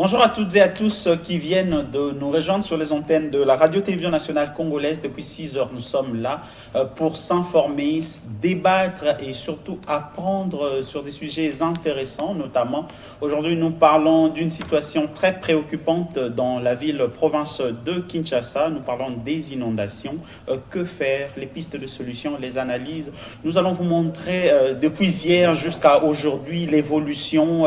Bonjour à toutes et à tous qui viennent de nous rejoindre sur les antennes de la Radio-Télévision nationale congolaise. Depuis 6 heures, nous sommes là pour s'informer, débattre et surtout apprendre sur des sujets intéressants. Notamment, aujourd'hui, nous parlons d'une situation très préoccupante dans la ville-province de Kinshasa. Nous parlons des inondations. Que faire? Les pistes de solutions, les analyses. Nous allons vous montrer depuis hier jusqu'à aujourd'hui l'évolution.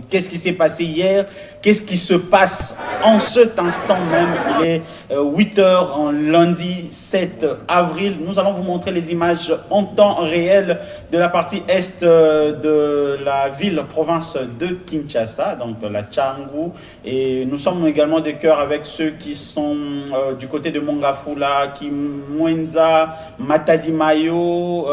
Qu'est-ce qui s'est passé hier? Qu'est-ce qui se passe en cet instant même? Il est 8 heures en lundi 7 avril. Nous allons vous montrer les images en temps réel de la partie est de la ville-province de Kinshasa, donc la Tchangou. Et nous sommes également de cœur avec ceux qui sont du côté de Mongafula, Kimwenza, Matadi Mayo,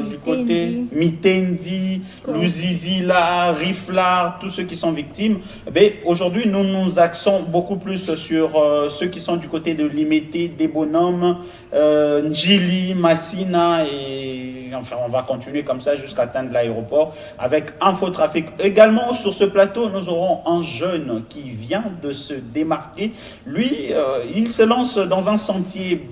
du côté Mitendi, Luzizila, Rifla, tous ceux qui sont victimes. Aujourd'hui, nous nous axons beaucoup plus sur ceux qui sont du côté de Limete, des bonhommes, Njili, Massina, et enfin, on va continuer comme ça jusqu'à atteindre l'aéroport avec Infotrafic. Également, sur ce plateau, nous aurons un jeune qui vient de se démarquer. Lui, il se lance dans un sentier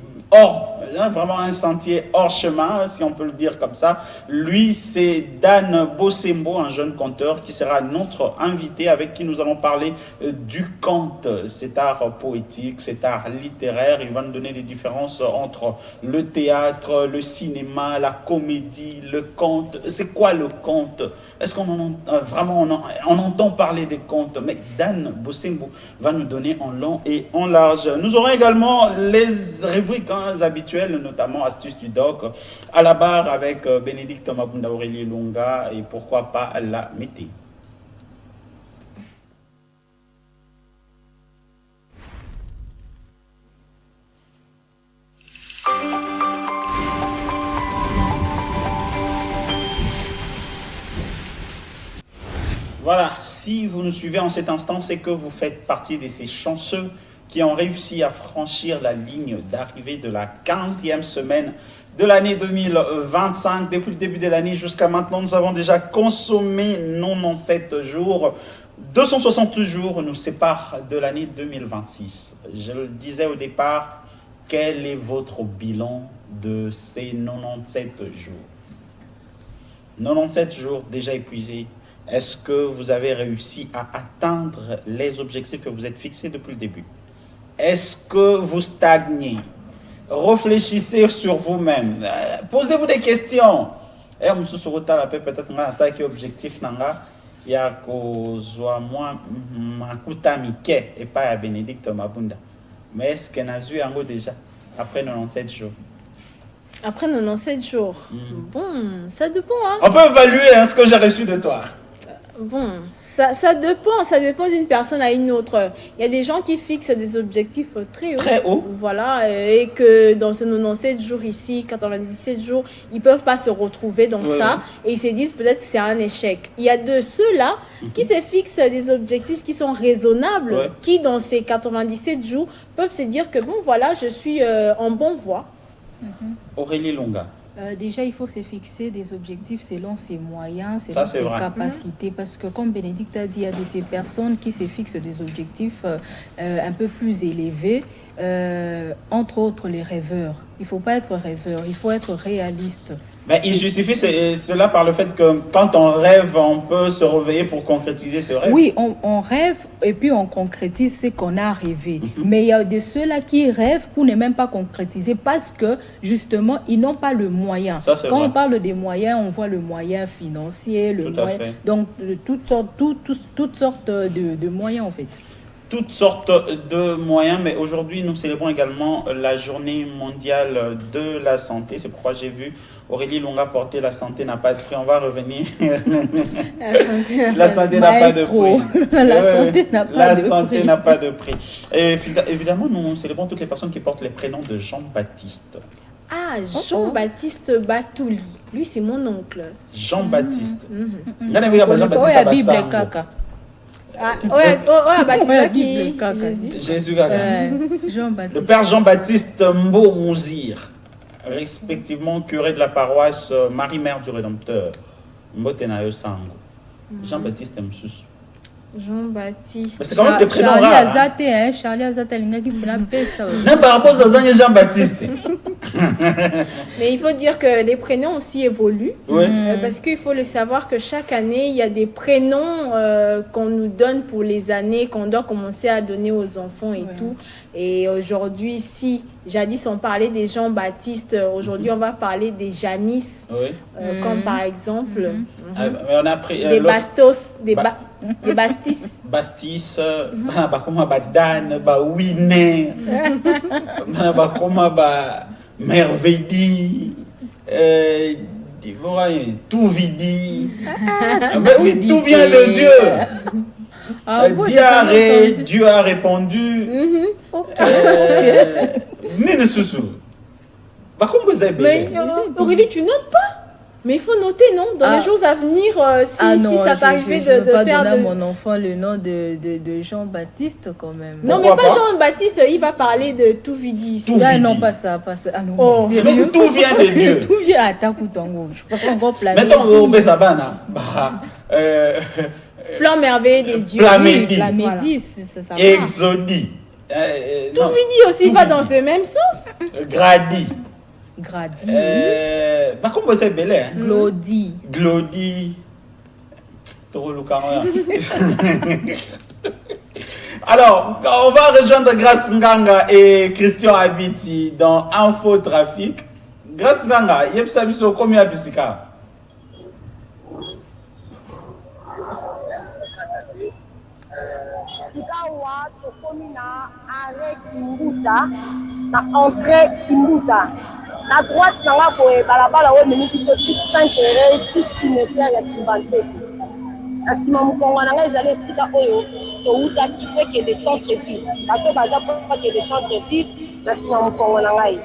vraiment un sentier hors chemin, si on peut le dire comme ça. Lui, c'est Dan Bossembo, un jeune conteur qui sera notre invité, avec qui nous allons parler du conte, cet art poétique, cet art littéraire. Il va nous donner les différences entre le théâtre, le cinéma, la comédie, le conte. C'est quoi le conte? Est-ce qu'on on entend parler des contes? Mais Dan Bossembo va nous donner en long et en large. Nous aurons également les rubriques habituelles, notamment Astuces du Doc, à la barre avec Bénédicte Mabunda, Aurélie Lunga et pourquoi pas la météo. Voilà, si vous nous suivez en cet instant, c'est que vous faites partie de ces chanceux qui ont réussi à franchir la ligne d'arrivée de la 15e semaine de l'année 2025. Depuis le début de l'année jusqu'à maintenant, nous avons déjà consommé 97 jours. 260 jours nous séparent de l'année 2026. Je le disais au départ, quel est votre bilan de ces 97 jours? 97 jours déjà épuisés. Est-ce que vous avez réussi à atteindre les objectifs que vous êtes fixés depuis le début? Est-ce que vous stagnez? Réfléchissez sur vous-même. Posez-vous des questions. Et on se peut-être ça qui est objectif nanga. Il y a moi makuta mike et pas à Bénédicte Mabunda. Mais est-ce que n'a eu déjà après 97 jours? Après 97 jours, bon, ça dépend. Hein. On peut évaluer ce que j'ai reçu de toi. Bon, ça dépend d'une personne à une autre. Il y a des gens qui fixent des objectifs très hauts. Voilà, et que dans ces 97 jours ici, 97 jours, ils ne peuvent pas se retrouver dans ça. Et ils se disent peut-être que c'est un échec. Il y a de ceux-là qui se fixent des objectifs qui sont raisonnables, qui dans ces 97 jours peuvent se dire que bon, voilà, je suis en bonne voie. Aurélie Lunga. Déjà, il faut se fixer des objectifs selon ses moyens, selon ses capacités. Parce que, comme Bénédicte a dit, il y a de ces personnes qui se fixent des objectifs un peu plus élevés, entre autres les rêveurs. Il ne faut pas être rêveur, il faut être réaliste. Mais il justifie cela par le fait que quand on rêve, on peut se réveiller pour concrétiser ce rêve. Oui, on rêve et puis on concrétise ce qu'on a rêvé. Mais il y a de ceux-là qui rêvent pour ne même pas concrétiser parce que justement, ils n'ont pas le moyen. Quand on parle des moyens, on voit le moyen financier, le moyen. Donc, toutes sortes de moyens en fait. Toutes sortes de moyens, mais aujourd'hui, nous célébrons également la journée mondiale de la santé. C'est pourquoi j'ai vu Aurélie Lunga porter la santé n'a pas de prix. On va revenir. La santé n'a pas de prix. La santé n'a pas de prix. Et évidemment, nous célébrons toutes les personnes qui portent les prénoms de Jean-Baptiste. Ah, Jean-Baptiste Batouli. Lui, c'est mon oncle. Jean-Baptiste. Jean-Baptiste. Jésus. Le père Jean-Baptiste Mbomouzir, respectivement curé de la paroisse Marie-Mère du Rédempteur, Mbotenayo Sango. Jean-Baptiste Msous. Jean-Baptiste. Mais c'est quand même des prénoms Charlie rares. Azate, hein? Charlie Azate, qui peut l'appeler ça. Même par rapport à Jean-Baptiste. Mais il faut dire que les prénoms aussi évoluent. Oui. Parce qu'il faut le savoir que chaque année, il y a des prénoms qu'on nous donne pour les années qu'on doit commencer à donner aux enfants et tout. Et aujourd'hui, si jadis on parlait des Jean-Baptiste, aujourd'hui on va parler des Janice. Comme par exemple on a pris, des Bastos, des Bastis. Bastis, comment Dan, Winner, comment Merveille, tout vidi. Oui, tout vient de Dieu. Diarrhée, Dieu a répondu. Nene Soussou. Comment vous avez Mais Aurélie, tu notes pas? Mais il faut noter, non? Dans les jours à venir, si ça t'arrivait de faire... Je ne peux pas donner à mon enfant le nom de Jean-Baptiste quand même. Non, pourquoi mais pas Jean-Baptiste, il va parler de tout vidi. Non, pas ça, pas ça. Ah non, sérieux? Tout vient de Dieu. Tout vient à Takoutango. Je ne peux pas encore planer. Mettons au Besabana. Plan merveilleux des dieux. Plamédis, ça va. Exodie. Tout vidi aussi va dans ce même sens. Gradi. Comment c'est belé? Glody. Alors, on va rejoindre Grace Nganga et Christian Abiti dans Info Trafic. Grace Nganga, yepsa biso combien bisika? Sikawa tokomi na arrêt Kimbuta na entrée Kimbuta. Na droite nanga boye balabala oyo memi biso ti Saint-Thérèse ti cimetière ya Kimbanzete. Na nsima mokongo na ngai ezali esika oyo toutaki mpe kende centre-ville. Bato baza mpo kende centre-ville na nsima mokongo na ngai.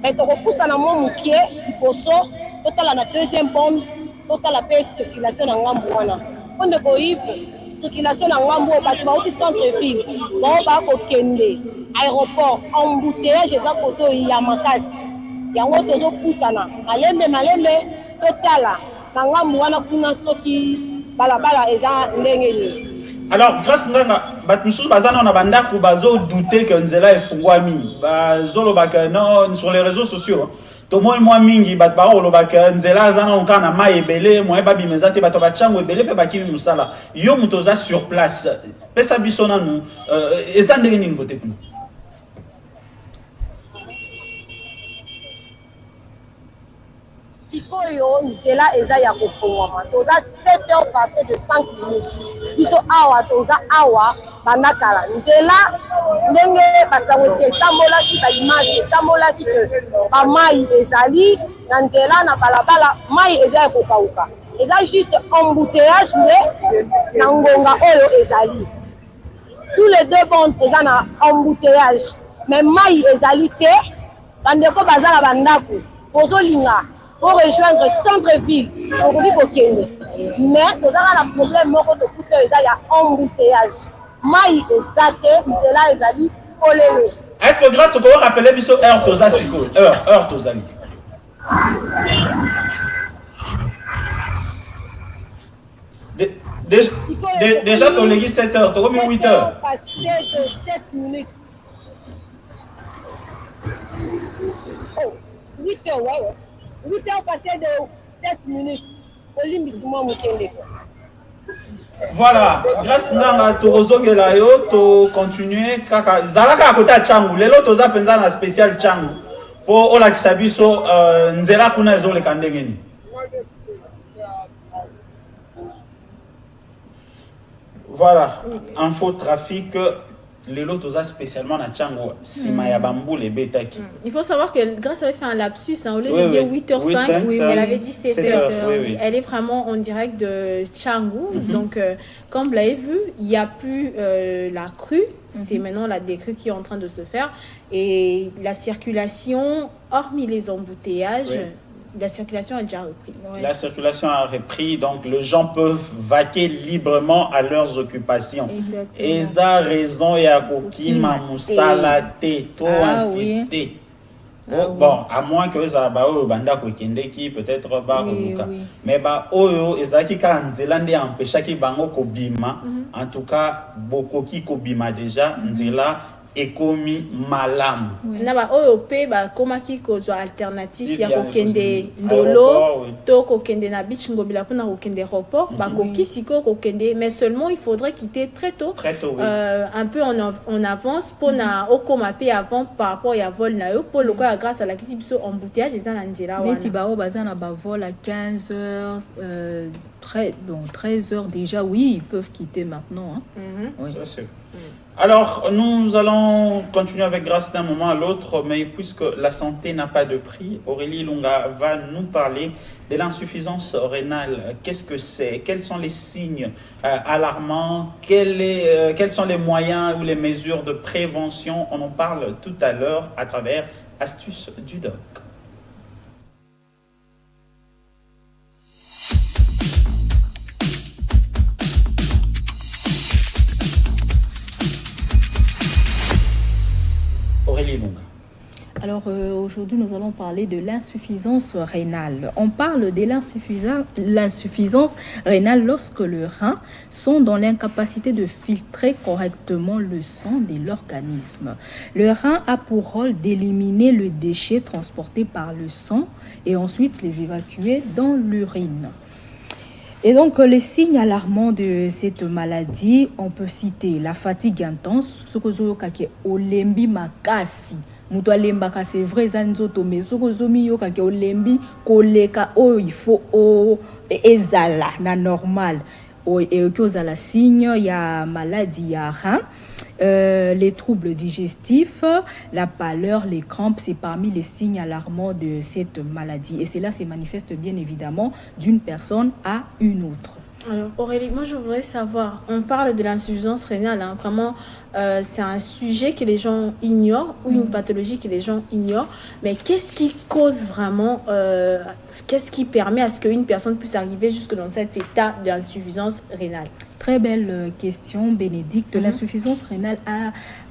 Me tokopusana mwa mokie liboso totala na deuxième bombe totala mpe circulation na ngambu wana. Mpo ndeko Yves, circulation na ngambu oyo bato bauti centre-ville bao bakokende aéroport embouteillage eza koto ya makasi. Yango tozopusana malembe totala na ngambu wana kuna soki balabala eza ndenge nini. Alors grâce nganga bat mususu bazana na bandako bazo douter que nzela efungwami bazolobaka non sur les réseaux sociaux tomoi moi mingi bat ba olobaka nzela zana onkana mai ebele moi babimeza te bato bachango ebele pe bakimi musala yo mutoza sur place pesa biso nanu eza ndenge nini côté kuna. Sikoyo nzela eza ya kofungwama toza 7h passé de 5 minutes biso awa toza awa banakala nzela ndenge basango etambolaki baimage etambolaki ke bamai ezali na nzela na balabala mai eza ya kokauka eza juste embouteillage nde na ngonga oyo ezali tous les deux bandes eza na embouteillage mais mai ezali te bandeko baza na bandako bozolinga pour rejoindre centre-ville, on dit qu'on kende. Mais nous avons un problème, nous avons un embouteillage. Maï ezate, nzela ezali olele. Est-ce que grâce au pouvoir rappeler biso heure toza siko heure tozali. Déjà ton légui 7h, tu as 8 heures. Passé de 7 minutes. Oh, 8 heures, ouais. 8h passé de 7 minutes. Voilà, grâce à Torozongela yo, to continuer kaka zalaka kota changu. Lelo toza penza na spécial changu. Po ola kisabiso nzela kuna ezo le kandengeni. Voilà, info trafic. Les lots spécialement na Tchango, Simaya Bambou, les Betaki. Il faut savoir que Grâce avait fait un lapsus, hein, au lieu de dire 8h05, elle avait dit 7h. Elle est vraiment en direct de Tchango. Donc, comme vous l'avez vu, il n'y a plus la crue, c'est maintenant la décrue qui est en train de se faire. Et la circulation, hormis les embouteillages, la circulation a déjà repris. La circulation a repris, donc les gens peuvent vaquer librement à leurs occupations. Et ça, raison et à Kokima Moussala Te, to assister. Bon, à moins que ça banda qui peut-être ba koluka. Mais oyo ezaki ka nzela nde empêcha ki bango kobima. En tout cas, beaucoup qui kobima déjà nzela ekomi malamu. Na ba oyo pe ba komaki kozwa alternative ya kokende ndolo to kokende na beach ngobila pona kokende aéroport ba koki siko kokende, mais seulement il faudrait quitter très tôt un peu en avance pour na okoma pe avant par rapport ya vol na yo pour le quoi grâce à la kisi biso embouteillage eza na nzela wana neti ba o bazana ba vol à 15h 13h déjà, oui, ils peuvent quitter maintenant. Oui. Ça, c'est... Alors, nous allons continuer avec grâce d'un moment à l'autre, mais puisque la santé n'a pas de prix, Aurélie Lunga va nous parler de l'insuffisance rénale. Qu'est-ce que c'est? Quels sont les signes alarmants? Quels sont les moyens ou les mesures de prévention? On en parle tout à l'heure à travers Astuces du Doc. Aurélie Lunga. Alors aujourd'hui, nous allons parler de l'insuffisance rénale. On parle de l'insuffisance rénale lorsque les reins sont dans l'incapacité de filtrer correctement le sang de l'organisme. Le rein a pour rôle d'éliminer le déchet transporté par le sang et ensuite les évacuer dans l'urine. Et donc, les signes alarmants de cette maladie, on peut citer la fatigue intense, ce que vous avez olembi makasi. Mutu alembaka c'est vrai zanzoto mais ce que vous avez olembi koleka o il faut o ezala na normal. Et que vous avez signe, il y a maladie ya rein. Les troubles digestifs, la pâleur, les crampes, c'est parmi les signes alarmants de cette maladie. Et cela se manifeste bien évidemment d'une personne à une autre. Alors Aurélie, moi je voudrais savoir, on parle de l'insuffisance rénale, hein, vraiment c'est un sujet que les gens ignorent ou une pathologie que les gens ignorent, mais qu'est-ce qui cause vraiment, qu'est-ce qui permet à ce qu'une personne puisse arriver jusque dans cet état d'insuffisance rénale? Très belle question, Bénédicte. L'insuffisance rénale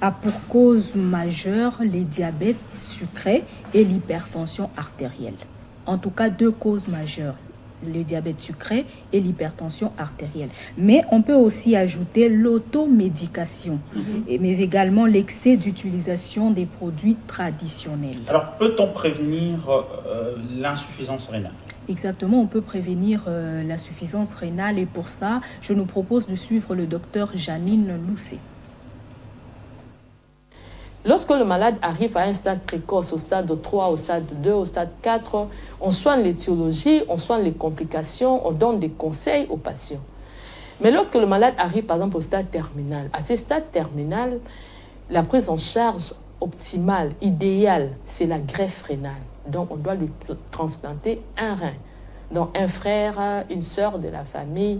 a pour cause majeure les diabètes sucrés et l'hypertension artérielle. En tout cas, deux causes majeures, le diabète sucré et l'hypertension artérielle. Mais on peut aussi ajouter l'automédication, mais également l'excès d'utilisation des produits traditionnels. Alors, peut-on prévenir l'insuffisance rénale? Exactement, on peut prévenir l'insuffisance rénale et pour ça, je nous propose de suivre le docteur Janine Loussé. Lorsque le malade arrive à un stade précoce, au stade 3, au stade 2, au stade 4, on soigne l'étiologie, on soigne les complications, on donne des conseils aux patients. Mais lorsque le malade arrive par exemple au stade terminal, à ce stade terminal, la prise en charge optimale, idéale, c'est la greffe rénale. Donc on doit lui transplanter un rein. Donc un frère, une sœur de la famille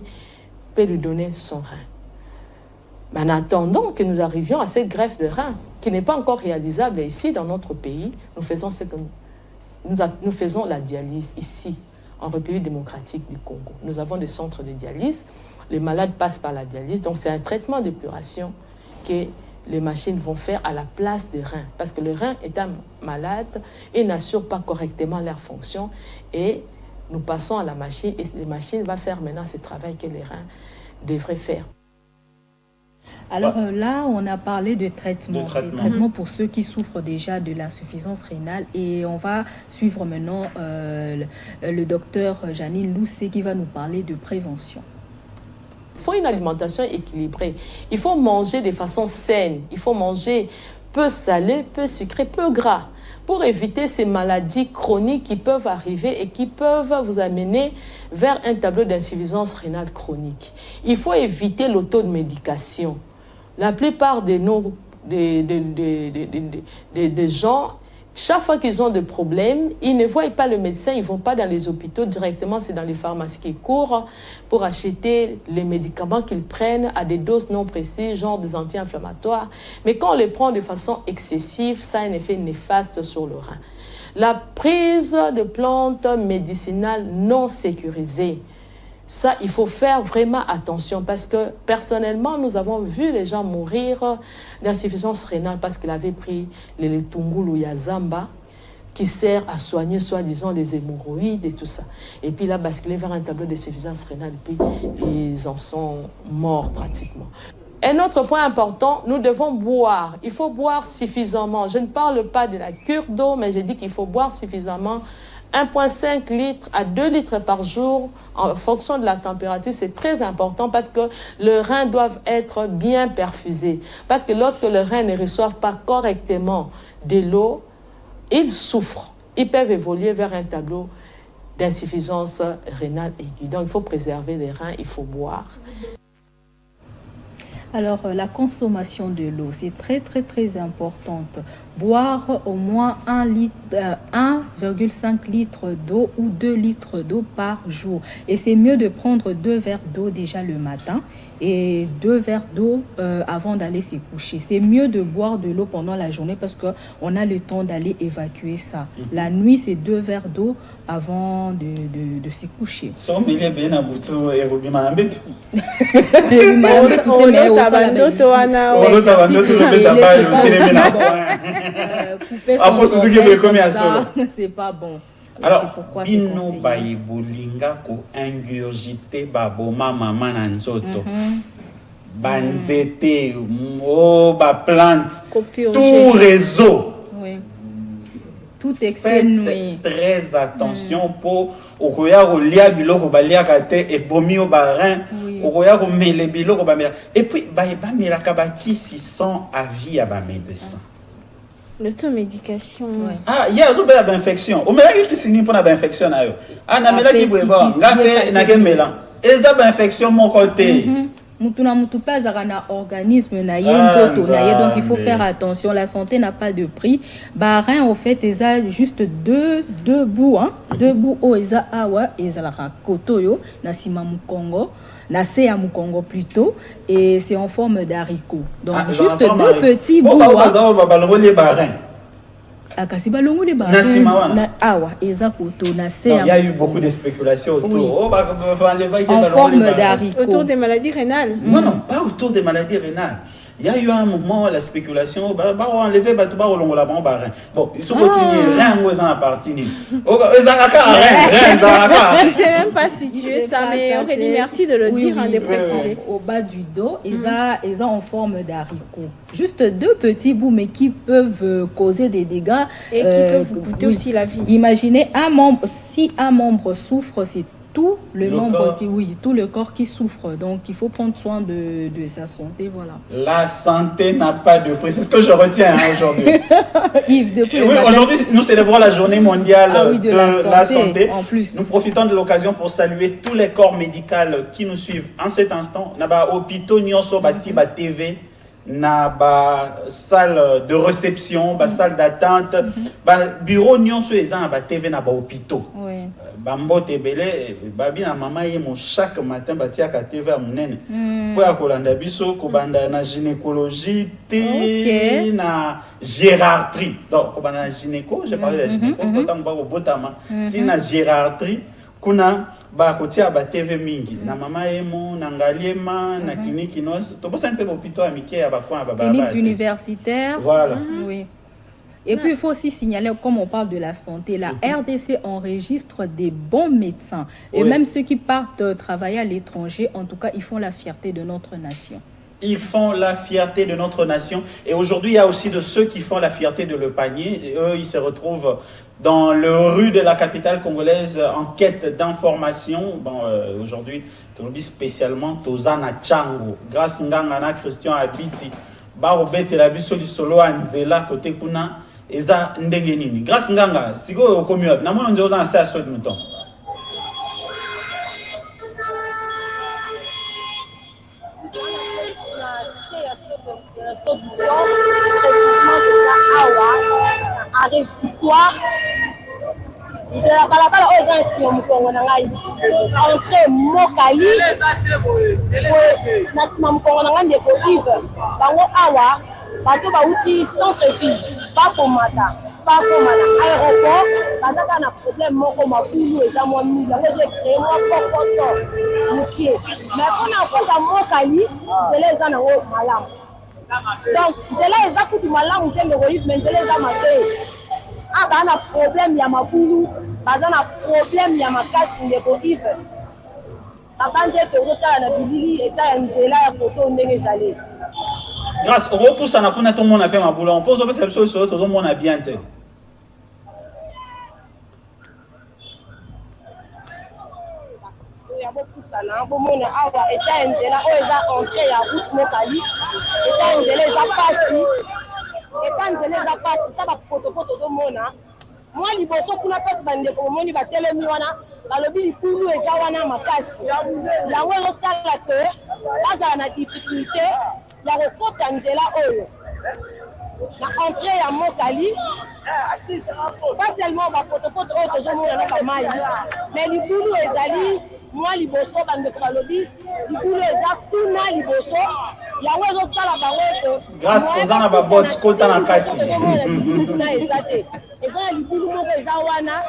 peut lui donner son rein. Mais en attendant que nous arrivions à cette greffe de rein, qui n'est pas encore réalisable ici dans notre pays, nous faisons la dialyse ici, en République démocratique du Congo. Nous avons des centres de dialyse, les malades passent par la dialyse, donc c'est un traitement d'épuration que les machines vont faire à la place des reins. Parce que le rein est un malade et n'assure pas correctement leur fonction. Et nous passons à la machine et la machine va faire maintenant ce travail que les reins devraient faire. Alors là, on a parlé de traitement. Des traitements pour ceux qui souffrent déjà de l'insuffisance rénale. Et on va suivre maintenant le docteur Janine Loussé qui va nous parler de prévention. Il faut une alimentation équilibrée. Il faut manger de façon saine. Il faut manger peu salé, peu sucré, peu gras pour éviter ces maladies chroniques qui peuvent arriver et qui peuvent vous amener vers un tableau d'insuffisance rénale chronique. Il faut éviter l'automédication. La plupart de des gens, chaque fois qu'ils ont des problèmes, ils ne voient pas le médecin, ils ne vont pas dans les hôpitaux directement, c'est dans les pharmacies qu'ils courent pour acheter les médicaments qu'ils prennent à des doses non précises, genre des anti-inflammatoires. Mais quand on les prend de façon excessive, ça a un effet néfaste sur le rein. La prise de plantes médicinales non sécurisées, ça, il faut faire vraiment attention parce que personnellement, nous avons vu les gens mourir d'insuffisance rénale parce qu'ils avaient pris les Tungulu Yazamba. qui sert à soigner, soi-disant, les hémorroïdes et tout ça. Et puis là, basculer vers un tableau d'insuffisance rénale, et puis ils en sont morts pratiquement. Un autre point important, nous devons boire. Il faut boire suffisamment. Je ne parle pas de la cure d'eau, mais je dis qu'il faut boire suffisamment. 1,5 litre à 2 litres par jour, en fonction de la température, c'est très important parce que les reins doivent être bien perfusés. Parce que lorsque les reins ne reçoivent pas correctement de l'eau, ils souffrent. Ils peuvent évoluer vers un tableau d'insuffisance rénale aiguë. Donc, il faut préserver les reins, il faut boire. Alors, la consommation de l'eau, c'est très, très, très importante. Boire au moins 1,5 litre d'eau ou 2 litres d'eau par jour. Et c'est mieux de prendre 2 verres d'eau déjà le matin et 2 verres d'eau avant d'aller se coucher. C'est mieux de boire de l'eau pendant la journée parce qu'on a le temps d'aller évacuer ça. La nuit, c'est 2 verres d'eau avant de se coucher. C'est pas bon. Alors, bino bayibulinga ko ingurgité baboma mama na nzoto. Banzete, ba plante, tout réseau. Oui. Tout excès nuit. Très attention pour okoya ko lia biloko balia kate e bomi o barin, okoya ko mele biloko ba mela. Et puis ba mela ka ba kisi sans avis à ba médecin. L'automédication. Ah, il y a une infection. On mela ki sini pour na ba infection na yo. Ah na mela ki boeba, ngape na ke mela. Eza ba infection mon côté. Mutuna mutupa zakana organisme na yenzoto na ye, donc il faut faire attention. La santé n'a pas de prix. Barin au fait eza juste deux bouts deux bouts o eza awa eza la kotoyo na sima mukongo na se ya mukongo plutôt, et c'est en forme d'haricot. Donc juste 2 petits bouts. Il y a eu beaucoup de spéculations autour. En forme d'haricot. Autour des maladies rénales. Non, pas autour des maladies rénales. Il y a eu un moment, la spéculation, on enlever la barin. Bon, ils sont continués, rien aux en partie. Je ne sais même pas si tu es ça, mais on dit merci de le dire, de préciser. Au bas du dos, ils ont en forme d'haricot. Juste 2 petits bouts, mais qui peuvent causer des dégâts. Et qui peuvent vous coûter aussi la vie. Imaginez, si un membre souffre, c'est tout tout le corps qui souffre. Donc il faut prendre soin de sa santé, voilà. La santé n'a pas de prix, c'est ce que je retiens aujourd'hui. Yves, aujourd'hui nous célébrons la journée mondiale de la santé. En plus, nous profitons de l'occasion pour saluer tous les corps médicaux qui nous suivent en cet instant. Naba hôpitaux nyonso bati ba TV, na ba salle de réception, ba salle d'attente, ba bureau nyonso eza ba TV na ba hôpitaux. Bambote belé babi na mama yemo chaque matin batia ka TV munene pour ya kolanda biso ko banda na gynécologie na gériatrie. Donc ko banda na gynéco, j'ai parlé de la gynéco tant ba ko botama ti na gériatrie kuna ba ko tia ba TV mingi na mama yemo na ngaliema na clinique nos to bosa un peu hôpital amike ya ba kwa ba cliniques universitaires. Voilà. Oui. Et puis, il faut aussi signaler, comme on parle de la santé, la RDC enregistre des bons médecins. Et même ceux qui partent travailler à l'étranger, en tout cas, ils font la fierté de notre nation. Ils font la fierté de notre nation. Et aujourd'hui, il y a aussi de ceux qui font la fierté de Le Panier. Et eux, ils se retrouvent dans le rue de la capitale congolaise en quête d'informations. Bon, aujourd'hui, spécialement Tozana Tchango, grâce à Christian Abiti, Barobete la Bissoli Solo Anzela, côté Kuna. Eza ndenge nini grâce nganga siko okomi wapi na mwana ndio za sa so de mouton c'est la balabala aux anciens mukongo na ngai entre mokali na sima mukongo na ngai ndeko Yves bango awa bato bauti centre ville bakomata aéroport bazaka na problème moko mabulu eza mwa mingi yango j'ai créé mwa pokoso mokie mais mpona koza mokali nzela eza nango malamu donc nzela eza kutu malamu te ndeko Yves mais nzela eza mabe ah bah na problème ya mabulu baza na problème ya makasi ndeko Yves abandi ete ozotala na bilili eta ya nzela ya poto ndenge ezali grâce repoussana kuna tout le monde a fait mabulu on pose peut-être sur tout le monde a bien te ya bopusana bomona awa eta ya nzela oyo eza entrée ya route mokali eta ya nzela eza pasi ta bapotopoto ozomona mwa liboso kuna mpasi bandeko bomoni batelemi wana balobi likulu eza wana makasi yango ezosala ke bazala na difficulté ya kokota nzela oyo na entrée ya mokali pas seulement bapotopoto oyo tozomona na bamai mais libulu ezali mwa liboso bandeko balobi libulu eza kuna liboso yango ezosala bango ete grâce oza na babot kota na kati kuna eza te eza na libulu moko eza wana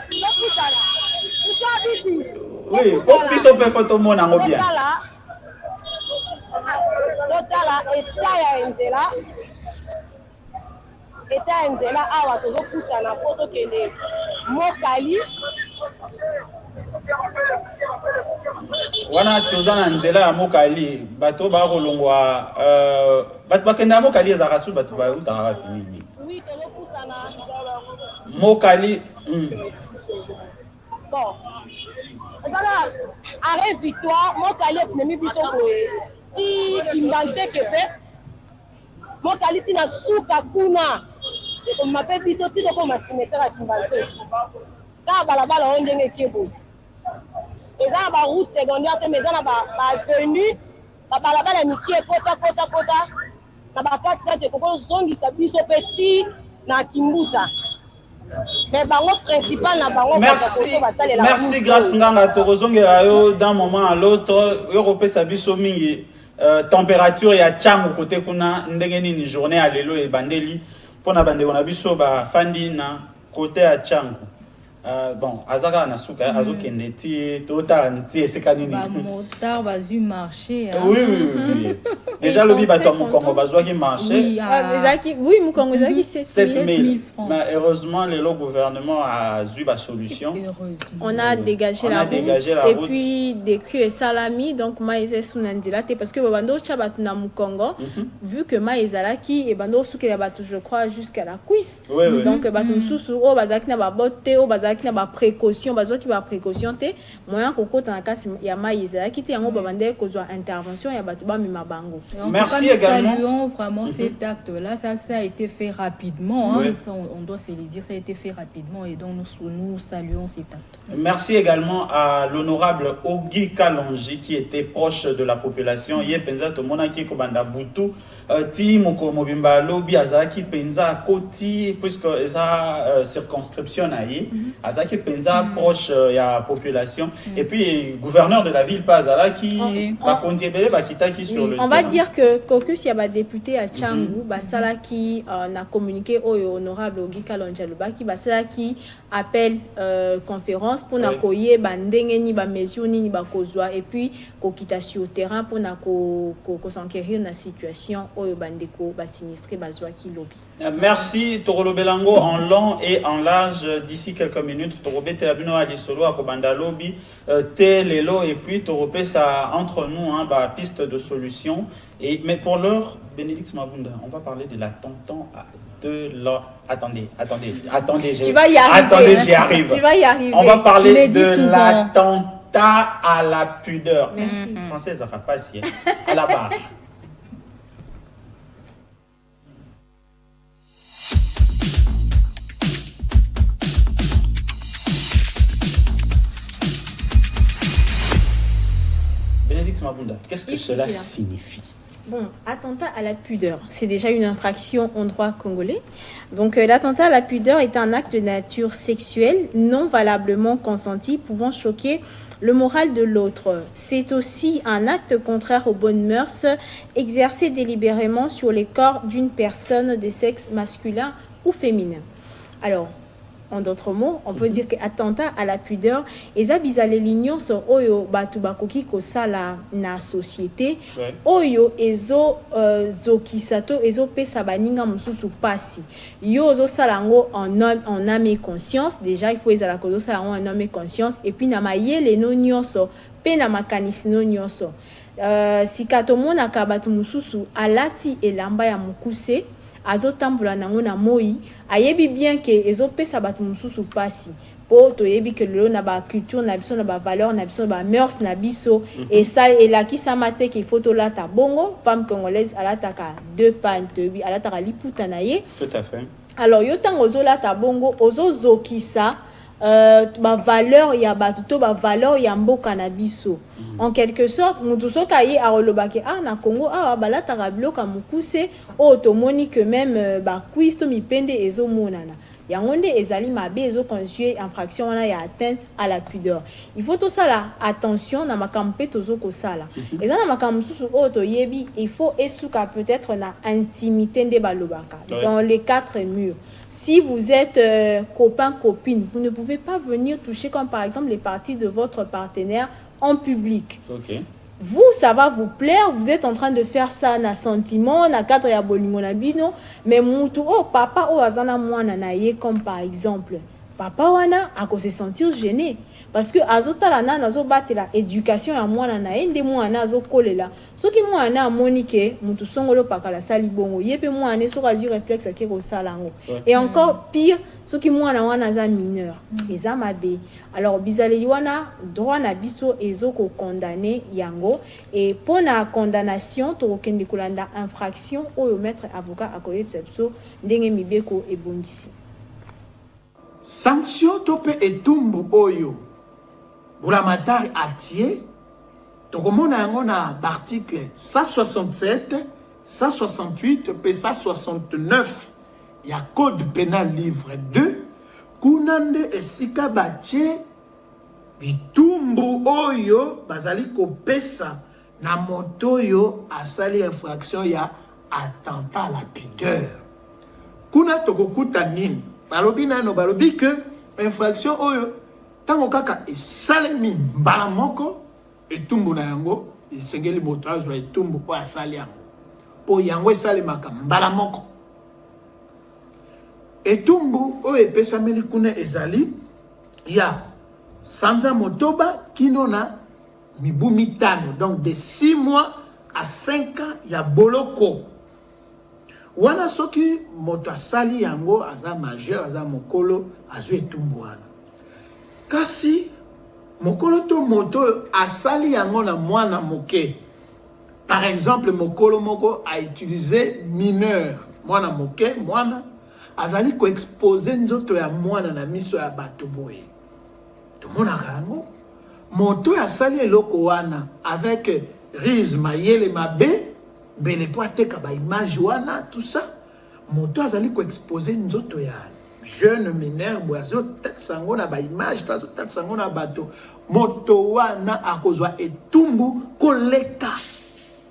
tokutana utwabiti oui po biso mpe fo tomona yango bien totala eta ya nzela awa tozopusana po tokende mokali wana toza na nzela ya mokali bato bakolongwa bato bakende ya mokali ezalaka su bato bautaka wapi nini mokali bon ezala arrêt victoire mokali epinemi biso boye ti imbanteke mpe mokali tina suka kuna ekoma mpe biso ti tokoma cimetière ya kimbanteke kaka balabala oyo ndenge ekeboye eza na baroute secondaire te mais eza na bavenu babalabala ya miki ekota na bakatikati ekokozongisa biso mpe ti na kimbuta mais bango principal na bango merci grâce nganga tokozongela yo d'un moment à l'autre yo kopesa biso mingi température ya tiango côté kuna ndenge nini journée ya lelo ebandeli mpona bandeko na biso bafandi na côté ya tiango bon azaka na suka azokende ti totala ti esika nini motard bazwi marché oui déjà lobi bato mokongo bazwaki marché oui mokongo ezalaki 7000 francs mais heureusement le gouvernement a eu la solution on a dégagé la route et puis des crues et salami donc maïzé sunandila parce que bando chabat na mokongo vu que maïzalaki et bando soukela bato je crois jusqu'à la cuisse donc bato susu o bazaki na babote o bazaki na ba précaution bazaki ba précaution te moyen kokota na kati ya maïzalaki te yango babande kozwa intervention ya bato ba mima bango. Merci également. Nous saluons vraiment cet acte-là. Ça a été fait rapidement. Hein. Ça, on doit se le dire. Ça a été fait rapidement et donc nous saluons cet acte. Merci également à l'honorable Ogi Kalonji qui était proche de la population. Hier, penza to mona ki kobanda butu ti moko mobimba lobi azaki penza koti puisque esa circonscription ayi azaki penza proche ya population et puis gouverneur de la ville Pazala qui va contribuer ba kitaki sur le on va dire que caucus ya ba député à Tchangu basala qui na communiqué au honorable Ogi Kalonji Lobaki basala qui appelle conférence pour na koye bandenge ni ba mesure ni ba kozwa et puis kokita sur le terrain pour na ko s'enquérir na situation oyo bandeko ba sinistré bazwa ki lobby. Merci Torolo Belango en long et en large d'ici quelques minutes Torobete la bino ali solo a kobanda lobby té lelo et puis Toropé ça entre nous hein ba piste de solution et mais pour l'heure Bénédicte Mabunda on va parler de l'attentat de la attendez tu vas y arriver attendez j'y arrive tu vas y arriver on va parler de l'attentat à la pudeur française ça pas si à la barre. Bénédicte Mabunda, qu'est-ce que cela signifie? Bon, attentat à la pudeur, c'est déjà une infraction en droit congolais. Donc, l'attentat à la pudeur est un acte de nature sexuelle non valablement consenti, pouvant choquer le moral de l'autre. C'est aussi un acte contraire aux bonnes mœurs, exercé délibérément sur les corps d'une personne de sexe masculin ou féminin. Alors, En d'autres mots, on peut dire que attentat à la pudeur eza bizaleli nyonso oyo batu bakoki kosala na société oyo ezo zokisato ezo pesa baninga mususu pasi yo ozo salango en âme et conscience. Déjà il faut ezala kozo salango en âme et conscience et puis na mayele no nyonso pe na makanisi no nyonso sikato mona ka batu mususu alati elamba ya mukuse azotambola nango na moi ayebi bien que ezopesa bato mususu pasi po toyebi que lelo na ba culture na biso na ba valeur na biso na ba mœurs na biso et ça et la qui samate qu'il faut lata bongo femme congolaise alataka deux pains toyebi alataka liputa na ye. Tout à fait. Alors yo tango ozolata bongo ozozokisa ba valeur ya batuto ba valeur ya mboka na biso. En quelque sorte mutu soka ye arolobake na Congo balata biloko mukuse tomoni que même ba quiz to mipende ezo monana yango nde ezali mabe ezo constituer infraction wana ya atteinte à la pudeur. Il faut tout ça là attention na makambo pe tozo ko sala eza na makambo susu toyebi il faut esuka peut-être na intimité nde balobaka dans les quatre murs. Si vous êtes copain, copine, vous ne pouvez pas venir toucher comme par exemple les parties de votre partenaire en public. Okay. Vous, ça va vous plaire, vous êtes en train de faire ça na sentiment, na cadre ya bolingo na bino, mais mutu papa azana mwana na ye comme par exemple, papa wana ako se sentir gêné. Parce que azotala na nazo batela éducation ya mwana na ende mwana azokolela soki mwana amonike mutu songolo pakala sali bongo yepe mwana soka ju réflexe ke ko salango et encore pire soki mwana wana za mineur eza mabe. Alors bizaleli wana droit na biso ezoko condamner yango et pour na condamnation to okende kolanda infraction oyo maître avocat akoyebisa biso ndenge mibeko ebongisi sanction tope etumbu oyo Boulamatari Atié, tokomona yango na article 167, 168 et 169 il y a code pénal livre 2 kunande esika batie bitumbu oyo bazali kopesa na moto yo asali infraction ya attentat à la pudeur. Kuna tokokuta nini? Balobi nano balobi que infraction oyo tango kaka esalemi mbala moko etumbu na yango esengeli moto azwa etumbu po asali yango po yango esalemaka mbala moko etumbu oyo epesameli kuna ezali ya sanza motoba kino na mibu mitano, donc de 6 mois à 5 ans ya boloko wana soki moto asali yango aza majeur aza mokolo azwa etumbu wana. Kasi mokolo to moto asali yango na mwana moke. Par exemple, mokolo moko a utilisé mineur. Mwana moke, mwana azali ko exposer nzoto ya mwana na miso ya bato boye. To mona kango moto asali eloko wana avec ruse mayele mabe, mbele po ateka ba image wana tout ça. Moto azali ko exposer nzoto ya jeune mineur boazo tatsango na ba image tazo tatsango na bato moto wana akozwa etumbu koleka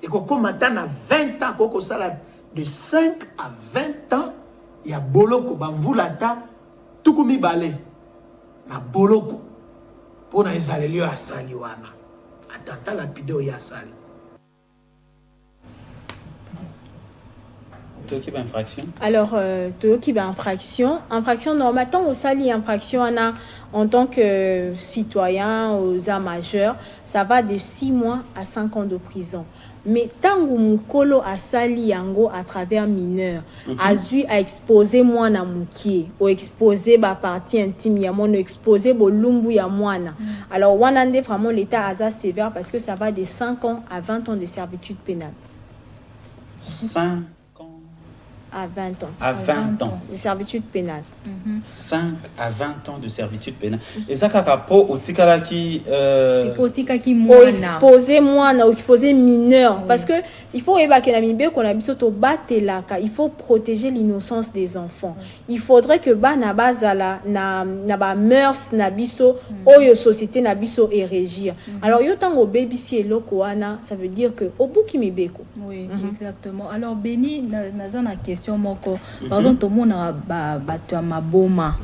ekokoma na 20 ans koko sala de 5 à 20 ans ya boloko bamvula ta tukumi bale na boloko pona ezaleli asali wana attentat à la pudeur ya sali. Infraction. Alors, infraction normale, tant au sali infraction en tant que citoyen aux âmes majeurs, ça va de 6 mois à 5 ans de prison. Mais tant que mukolo a sali yango à travers mineur, a exposé moi na mukie, ou exposé ba partie intime ya mon exposé bo lumbu ya moana. Alors, wanande vraiment l'état asa sévère parce que ça va de 5 ans à 20 ans de servitude pénale. 5 à 20 ans. À 20 ans. De servitude pénale. 5 à 20 ans de servitude pénale. Et ça, po otikala ki exposer moana, exposer mineur. Parce que il faut évacuer la mibe qu'on a biso to batelaka. Il faut protéger l'innocence des enfants. Il faudrait que ba na bazala na ba mœurs na biso oyo société na biso et régir. Alors yo tango baby si eloko wana, ça veut dire que au bout qui mibeko. Oui, exactement. Alors Béni naza na question question moko. Par exemple, tout le monde a battu ma boma.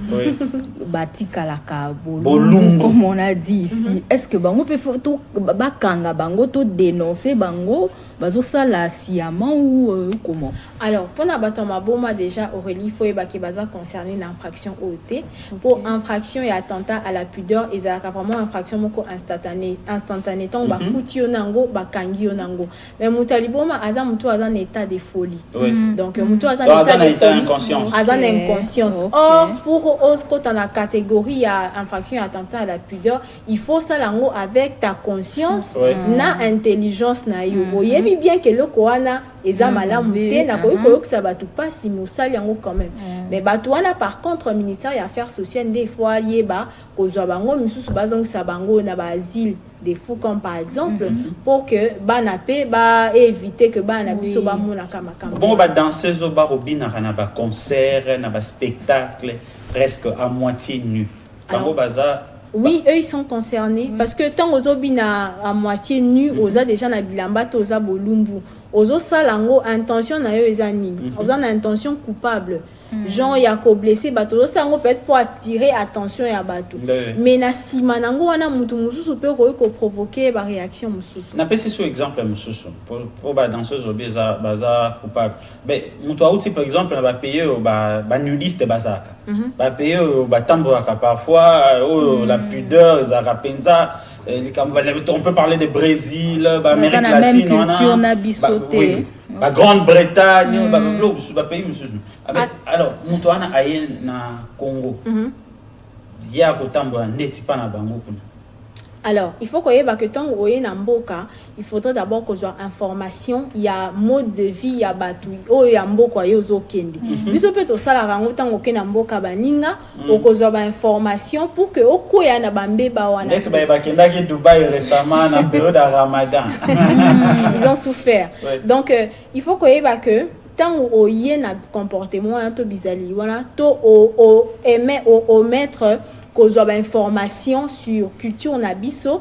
Batika la bolungu, comme on a dit ici. Est-ce que bango fait photo bakanga bango to dénoncer bango bazo ça la sciemment ou comment? Alors, pour la battu ma boma déjà Aurélie faut que baza concerné l'infraction OT. Pour infraction et attentat à la pudeur, ils a vraiment infraction moko instantané tant ba kutio nango ba kangio nango. Mais mutaliboma aza mutu aza en état de folie. Donc mutu aza en état de folie. Aza inconscience. Or pour dans la catégorie infraction et attentat à la pudeur, il faut ça lango avec ta conscience na intelligence na yo. Oyebi bien que le koana eza malamu te na koyo que ça va tout pas si musali yango quand même. Mais batouana par contre ministère ya affaires sociales des fois yeba kozwa bango misusu bazong sa bango na ba asile des fous comme par exemple pour que banape ba éviter que bana biso ba mona kama kama. Bon ba danseuse ba robina na ba concert na ba spectacle presque à moitié nu. Bango baza. Oui, eux ils sont concernés parce que tant aux obina à moitié nu, oza déjà na bilamba toza bolumbu. Ozo salango intention na yo eza nini. Oza na intention coupable. Genre ya ko blessé bato ça ngo peut-être pour attirer attention ya bato mais na sima nango wana mutu mususu pe ko provoquer ba réaction mususu na pesi sur exemple mususu pour ba danseuse obeza baza coupable mais mutu auti par exemple na ba payer ba nudiste bazaka ba payer ba tamboka parfois la pudeur za penza on peut parler de Brésil ba Amérique latine on a la Grande-Bretagne, pays alors, Moutouana aye na Congo. Il y a pas bango. Alors, il faut que tant que na mboka, il faudrait d'abord que soit information, il y a mode de vie, il y a batu, oh il y a mboka yozo kendi. Biso peut to sala rango tango ke na mboka baninga, o ko ba information pour que oko ya na bambe ba wana. Est-ce ba kenda ki Dubaï récemment na période de Ramadan. Ils ont souffert. Donc il faut que tant o yé na comportement wana to bizali wana to o aimer o mettre cause information sur culture na biso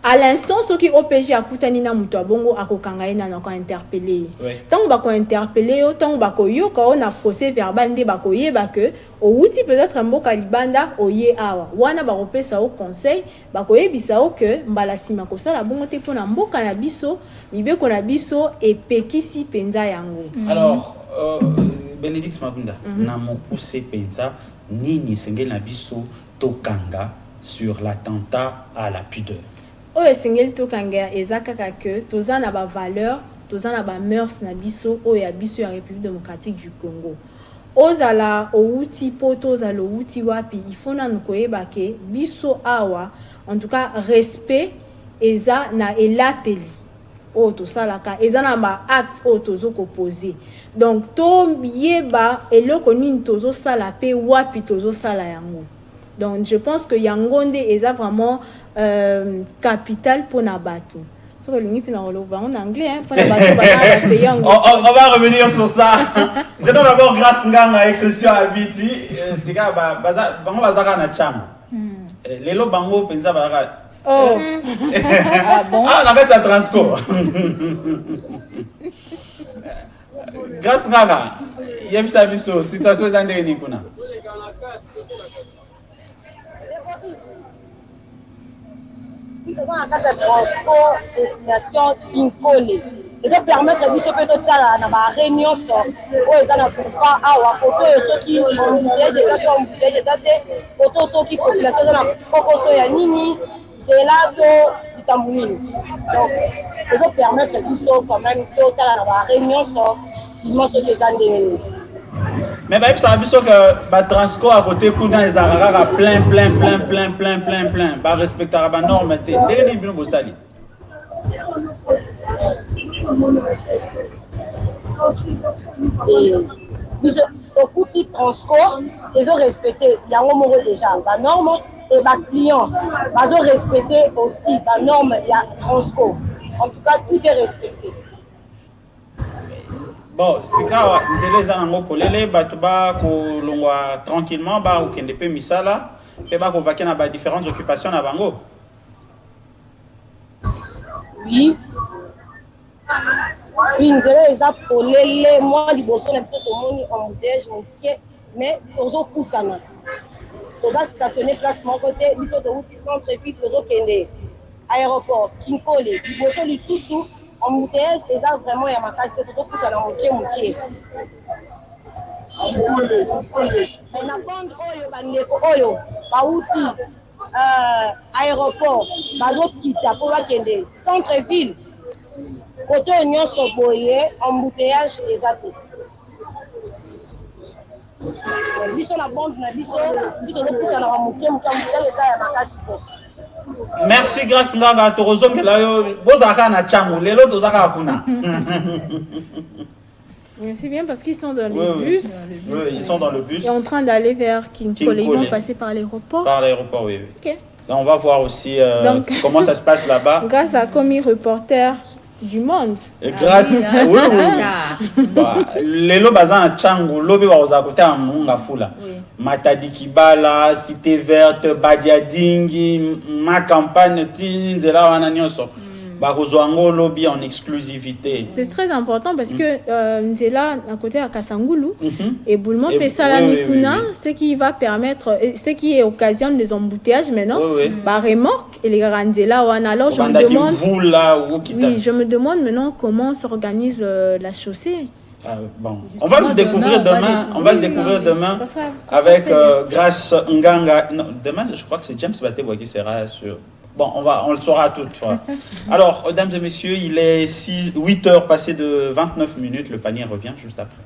à l'instant ce qui OPG akutani na muto bongo akokanga ina na ko interpeller tant ba ko interpeller tant ba ko yo ko na procès verbal nde ba ko yeba que o wuti peut-être mboka libanda oye awa wana ba kopesa au conseil ba ko yebisa o que mbala sima ko sala bongo te pona mboka na biso mibeko na biso e pekisi penza yango. Alors Bénédicte Mabunda na mo poussé penza nini sengel na biso tokanga sur l'attentat à la pudeur. Oyo sengel tokanga ezaka que toza na ba valeur, toza na ba mœurs na biso oyo ya biso ya République démocratique du Congo. Ozala outi poto ozala outi wapi, il faut na nkoyeba ke biso awa en tout cas respect eza na elateli. O to salaka eza na ba acte o tozo ko poser. Donc to yeba eloko nini tozo sala pe wapi tozo sala yango. Donc je pense que Yangonde est vraiment capital pour Nabatou. Sur le ligne en anglais, hein, on va revenir sur ça. Prenons d'abord grâce Nganga et Christian Abiti. C'est gars, bango bazaka na cham. Lelo bango penza bazaka. Oh. Ah bon? Ah, on a fait ça transco. Grâce Nganga, yem sabiso situation zande ni kuna. En cas de transport, destination Inkole. Et ça permet de nous faire une réunion sur les enfants à photo et ceux qui ont des photos ceux qui population dans la Pocoso ya Nini, c'est là que Tambouni. Donc, ça permet de nous faire quand même une réunion sur les années. Mais bah, ça a vu que bah transco à côté cousin les arara plein bah respecter la norme té dès bien bosali. Et beaucoup de transco ils ont respecté yango moko déjà la norme et ba client ils ont respecté aussi la norme ya transco. En tout cas tout est respecté. Bon, si ka nzele za nango polele bato ba ko longwa tranquillement ba okende pe misala pe ba ko vaquer na ba différentes occupations na bango. Oui. nzela eza polele mwa liboso na biso tomoni embouteillage mokie mais tozopusana toza stationné place moko te biso touti centre ville tozokende aéroport kinkole liboso lisusu embouteillage eza vraiment ya makasi te tozopusana mokie na pondre oyo bandeko oyo bauti aéroport bazokita mpo bakende centre ville kote oyo nyonso boye embouteillage eza te biso na bande na biso ti tozopusanaka moke embouteillage eza ya makasi te. Merci Grace Nganga tozongela yo bozalaka na changu lelo tozaka kuna. C'est bien parce qu'ils sont dans les bus. Oui, ils sont dans le bus. Et en train d'aller vers Kinkole. Ils vont passer par l'aéroport. Par l'aéroport, oui. Ok. On va voir aussi comment ça se passe là-bas. Grâce à Commis Reporter du Monde. Et grâce... Oui. Lelo bazan changu lobi wa ozakote amunga fula. Matadi Kibala, Cité Verte, Badiadingi, ma campagne tinzela wana nyonso. Lobby en exclusivité. C'est très important parce que Nzela à côté à Kasangulu et Boulmont Pessala Mikuna, ce qui va permettre, ce qui occasionne des embouteillages maintenant, remorque et les Randela. Alors je me demande, je me demande maintenant comment s'organise la chaussée. Bon. On va le découvrir demain. On va le découvrir demain avec Grace Nganga. Non, demain, je crois que c'est James Batebo qui sera sur. Bon, on le saura toutefois. Alors, mesdames et messieurs, il est 8 heures passées de 29 minutes. Le panier revient juste après.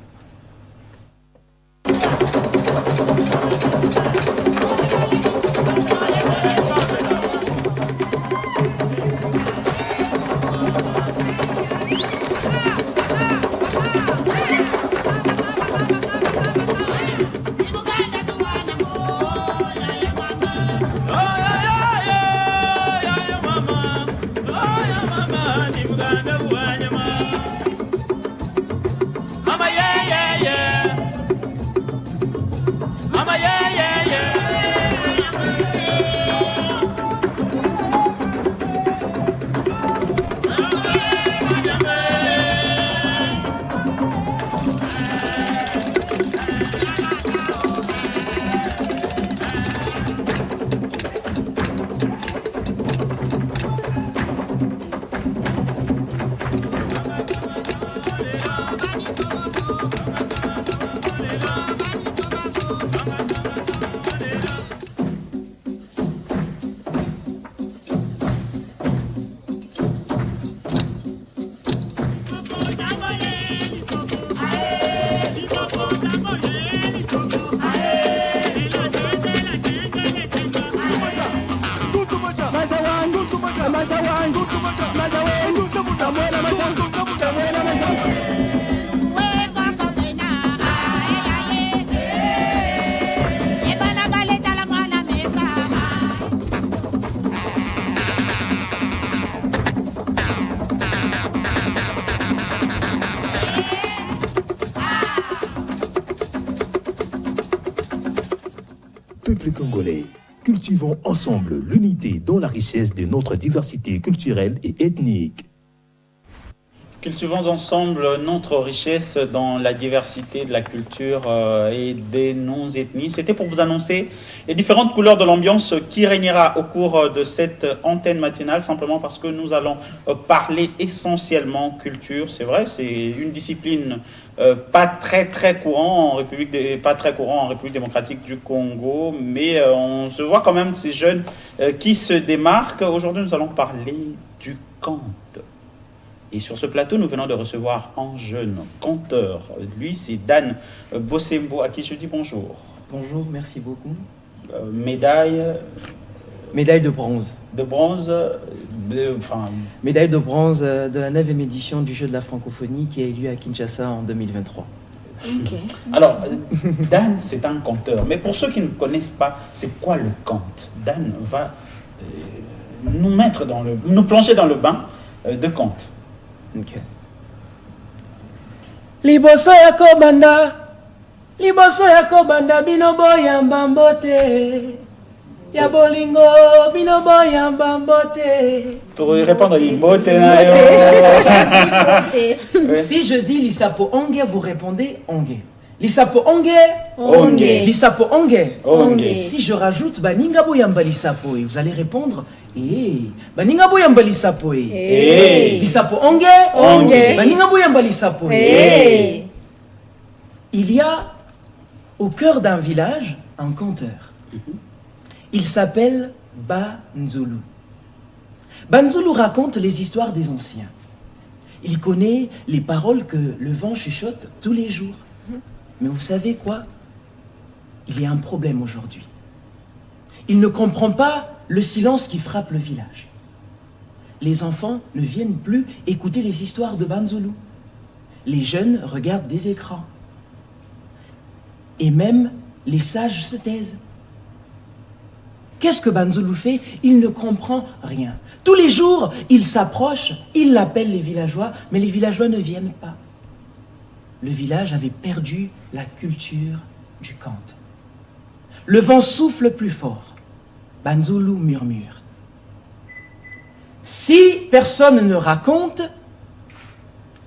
Peuple congolais, cultivons ensemble l'unité dans la richesse de notre diversité culturelle et ethnique. Cultivons ensemble notre richesse dans la diversité de la culture et de nos ethnies. C'était pour vous annoncer les différentes couleurs de l'ambiance qui régnera au cours de cette antenne matinale, simplement parce que nous allons parler essentiellement culture. C'est vrai, c'est une discipline pas très courant en République démocratique du Congo, mais on se voit quand même ces jeunes qui se démarquent. Aujourd'hui, nous allons parler du conte. Et sur ce plateau, nous venons de recevoir un jeune conteur. Lui, c'est Dan Bossembo, à qui je dis bonjour. Bonjour, merci beaucoup. Médaille de bronze. De bronze Médaille de bronze de la 9e édition du Jeu de la francophonie qui a eu lieu à Kinshasa en 2023. Okay. Alors, Dan, c'est un conteur. Mais pour ceux qui ne connaissent pas, c'est quoi le conte? Dan va nous plonger dans le bain de conte. Ok. Liboso ya kobanda bino boyamba mbote Ya bolingo, binobo yamba mbote. Tu répondre mbote. Si je dis lisapo onge, vous répondez onge. Lisapo onge, onge. Lisapo onge, onge. Si je rajoute baninga boyamba lisapo, vous allez répondre baninga boyamba lisapo. Lisapo onge, onge. Baninga boyamba lisapo. Il y a au cœur d'un village un conteur. Il s'appelle Banzulu. Banzulu raconte les histoires des anciens. Il connaît les paroles que le vent chuchote tous les jours. Mais vous savez quoi? Il y a un problème aujourd'hui. Il ne comprend pas le silence qui frappe le village. Les enfants ne viennent plus écouter les histoires de Banzulu. Les jeunes regardent des écrans. Et même les sages se taisent. Qu'est-ce que Banzulu fait? Il ne comprend rien. Tous les jours, il s'approche, il appelle les villageois, mais les villageois ne viennent pas. Le village avait perdu la culture du conte. Le vent souffle plus fort. Banzulu murmure. Si personne ne raconte,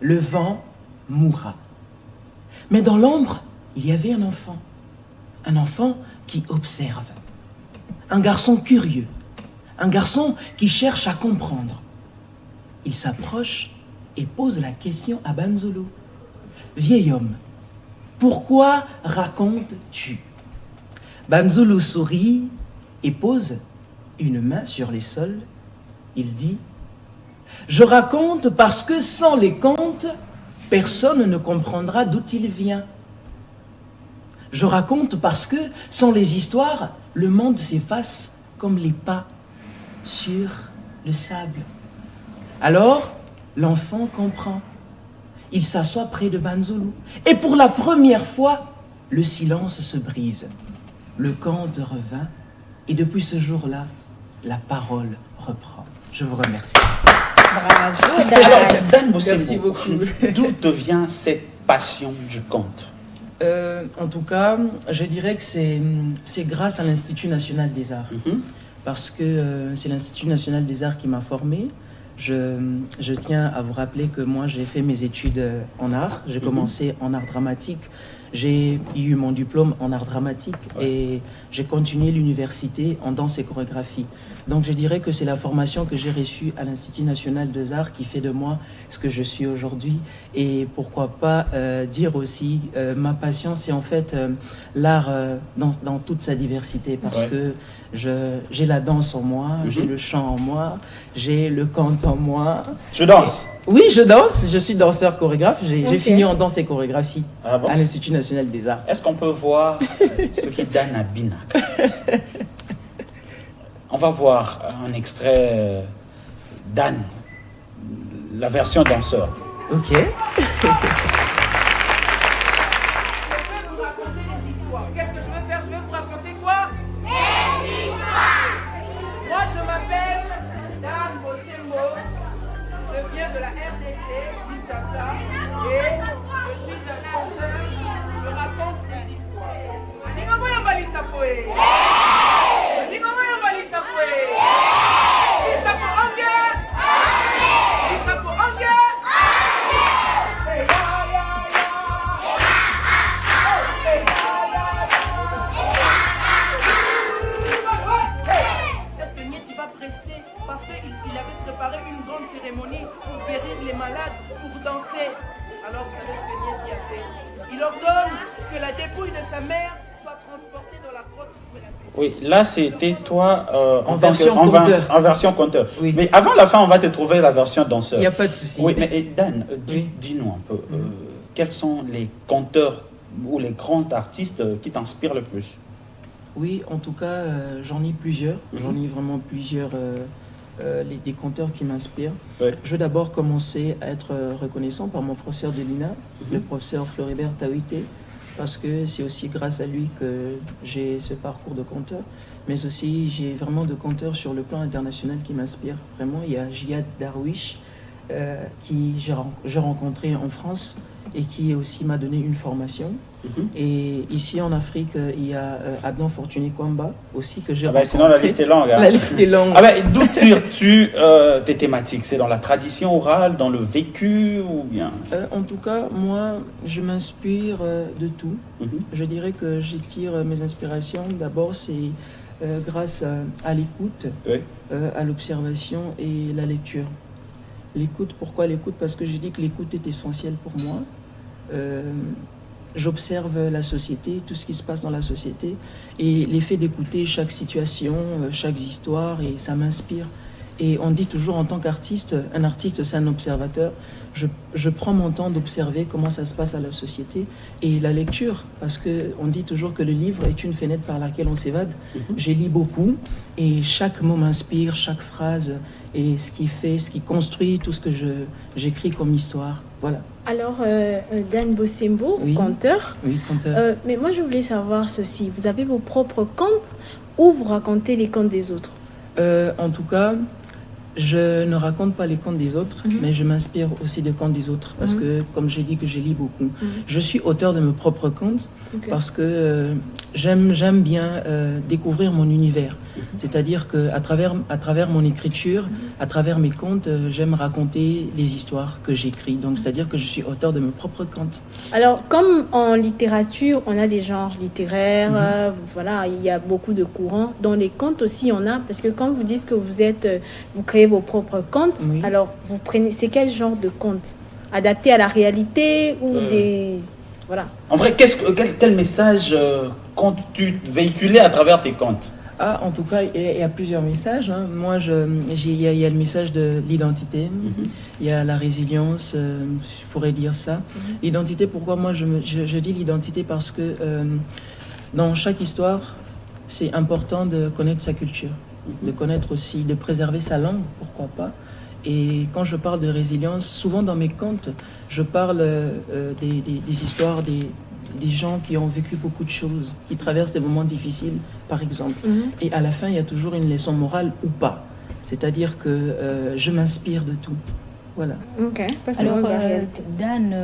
le vent mourra. Mais dans l'ombre, il y avait un enfant qui observe. Un garçon curieux, un garçon qui cherche à comprendre. Il s'approche et pose la question à Banzulu. Vieil homme, pourquoi racontes-tu? Banzulu sourit et pose une main sur les sols. Il dit, je raconte parce que sans les contes, personne ne comprendra d'où il vient. Je raconte parce que sans les histoires, le monde s'efface comme les pas sur le sable. Alors, l'enfant comprend. Il s'assoit près de Banzulu. Et pour la première fois, le silence se brise. Le conte revint. Et depuis ce jour-là, la parole reprend. Je vous remercie. Bravo, Dan. Alors, Dan Bosembo, merci beaucoup. D'où te vient cette passion du conte? En tout cas, je dirais que c'est grâce à l'Institut national des arts. Parce que c'est l'Institut national des arts qui m'a formé. Je tiens à vous rappeler que moi, j'ai fait mes études en art. J'ai commencé en art dramatique. J'ai eu mon diplôme en art dramatique et j'ai continué l'université en danse et chorégraphie. Donc je dirais que c'est la formation que j'ai reçue à l'Institut national des arts qui fait de moi ce que je suis aujourd'hui. Et pourquoi pas dire aussi, ma passion, c'est en fait l'art dans toute sa diversité. Parce que j'ai la danse en moi, j'ai le chant en moi, j'ai le conte en moi. Tu danses? Oui, je danse. Je suis danseur chorégraphe. J'ai fini en danse et chorégraphie à l'Institut national des arts. Est-ce qu'on peut voir ce qui donne à Binac? On va voir un extrait d'Anne, la version danseur. Ok. Je vais vous raconter des histoires. Qu'est-ce que je vais faire? Je vais vous raconter quoi? Des histoires. Moi, je m'appelle Dan Bosembo. Je viens de la RDC, Kinshasa, et je suis un conteur. Je raconte des histoires. Est-ce que Nieti va prester? Parce qu'il avait préparé une grande cérémonie pour guérir les malades, pour danser. Alors vous savez ce que Nieti a fait? Il ordonne que la dépouille de sa mère soit transportée dans la grotte. Oui, là c'était toi en version conteur. Oui. Mais avant la fin, on va te trouver la version danseur. Il n'y a pas de souci. Oui, mais Dan, dis-nous un peu, quels sont les conteurs ou les grands artistes qui t'inspirent le plus? Oui, en tout cas, j'en ai plusieurs. J'en ai vraiment plusieurs, des conteurs qui m'inspirent. Oui. Je veux d'abord commencer à être reconnaissant par mon professeur de l'INA, le professeur Floribert Tawité, parce que c'est aussi grâce à lui que j'ai ce parcours de conteur. Mais aussi, j'ai vraiment de conteurs sur le plan international qui m'inspirent. Vraiment, il y a Jihad Darwish, qui j'ai rencontré en France. et qui aussi m'a donné une formation. Et ici en Afrique, il y a Abdon Fortuné Kwamba aussi que j'ai rencontré. Sinon la liste est longue. Hein. La liste est longue. D'où tires-tu tes thématiques? C'est dans la tradition orale, dans le vécu ou bien En tout cas, moi, je m'inspire de tout. Je dirais que je tire mes inspirations. D'abord, c'est grâce à l'écoute, à l'observation et la lecture. L'écoute, pourquoi l'écoute? Parce que je dis que l'écoute est essentielle pour moi. J'observe la société, tout ce qui se passe dans la société, et l'effet d'écouter chaque situation, chaque histoire, et ça m'inspire. Et on dit toujours en tant qu'artiste, un artiste c'est un observateur. Je prends mon temps d'observer comment ça se passe à la société, et la lecture, parce qu'on dit toujours que le livre est une fenêtre par laquelle on s'évade. Je lis beaucoup, et chaque mot m'inspire, chaque phrase, et ce qui construit tout ce que j'écris comme histoire. Voilà. Alors, Dan Bosembo, conteur. Oui, conteur. Mais moi, je voulais savoir ceci. Vous avez vos propres contes ou vous racontez les contes des autres? En tout cas, je ne raconte pas les contes des autres, mais je m'inspire aussi des contes des autres. Parce que, comme j'ai dit que je lis beaucoup, je suis auteur de mes propres contes parce que j'aime bien découvrir mon univers. C'est-à-dire qu'à travers mon écriture, à travers mes contes, j'aime raconter les histoires que j'écris. Donc, c'est-à-dire que je suis auteur de mes propres contes. Alors, comme en littérature, on a des genres littéraires, voilà, il y a beaucoup de courants. Dans les contes aussi, on a, parce que quand vous dites que vous créez vos propres contes, alors vous prenez, c'est quel genre de contes? Adapté à la réalité ou des... Voilà. En vrai, quel message comptes-tu véhiculer à travers tes contes? En tout cas, il y a plusieurs messages. Hein. Moi, il y a le message de l'identité, il y a la résilience, je pourrais dire ça. L'identité, pourquoi moi je dis l'identité? Parce que dans chaque histoire, c'est important de connaître sa culture, de connaître aussi, de préserver sa langue, pourquoi pas. Et quand je parle de résilience, souvent dans mes contes, je parle des histoires des gens qui ont vécu beaucoup de choses, qui traversent des moments difficiles, par exemple. Et à la fin, il y a toujours une leçon morale ou pas. C'est-à-dire que je m'inspire de tout. Voilà. Alors, Dan,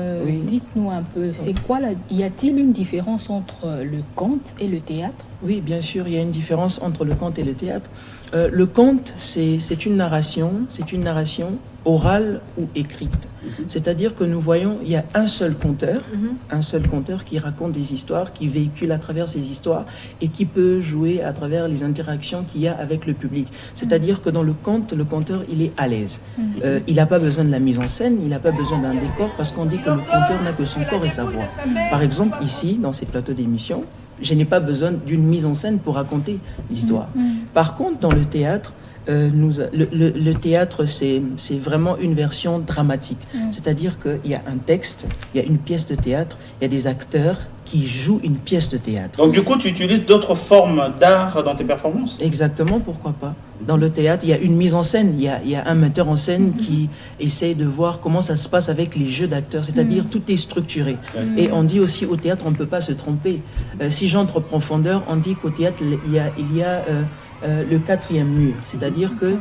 dites-nous un peu, c'est quoi y a-t-il une différence entre le conte et le théâtre? Oui, bien sûr, il y a une différence entre le conte et le théâtre. Le conte, c'est une narration orale ou écrite. C'est-à-dire que nous voyons, il y a un seul conteur qui raconte des histoires, qui véhicule à travers ces histoires et qui peut jouer à travers les interactions qu'il y a avec le public. C'est-à-dire que dans le conte, le conteur, il est à l'aise. Il n'a pas besoin de la mise en scène, il n'a pas besoin d'un décor, parce qu'on dit que le conteur n'a que son corps et sa voix. Par exemple, ici, dans ces plateaux d'émission, je n'ai pas besoin d'une mise en scène pour raconter l'histoire. Par contre, dans le théâtre, le théâtre, c'est vraiment une version dramatique. C'est-à-dire qu'il y a un texte, il y a une pièce de théâtre, il y a des acteurs qui jouent une pièce de théâtre. Donc du coup, tu utilises d'autres formes d'art dans tes performances? Exactement, pourquoi pas. Dans le théâtre, il y a une mise en scène, il y a un metteur en scène qui essaye de voir comment ça se passe avec les jeux d'acteurs, c'est-à-dire tout est structuré. Et on dit aussi au théâtre, on ne peut pas se tromper. Si j'entre en profondeur, on dit qu'au théâtre, il y a le quatrième mur, c'est-à-dire que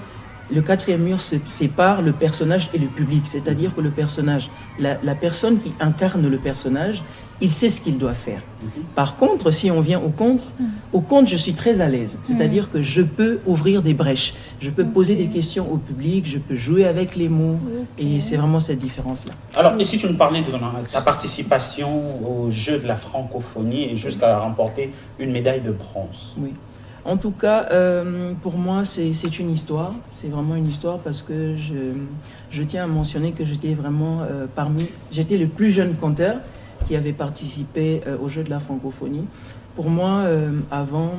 le quatrième mur sépare le personnage et le public, c'est-à-dire que le personnage, la personne qui incarne le personnage, il sait ce qu'il doit faire. Par contre, si on vient au conte, je suis très à l'aise, c'est-à-dire que je peux ouvrir des brèches, je peux poser des questions au public, je peux jouer avec les mots, et c'est vraiment cette différence-là. Alors, et si tu nous parlais de ta participation au jeu de la francophonie et jusqu'à remporter une médaille de bronze? Oui. En tout cas, pour moi, c'est une histoire. C'est vraiment une histoire parce que je tiens à mentionner que j'étais vraiment j'étais le plus jeune conteur qui avait participé au jeu de la francophonie. Pour moi, avant,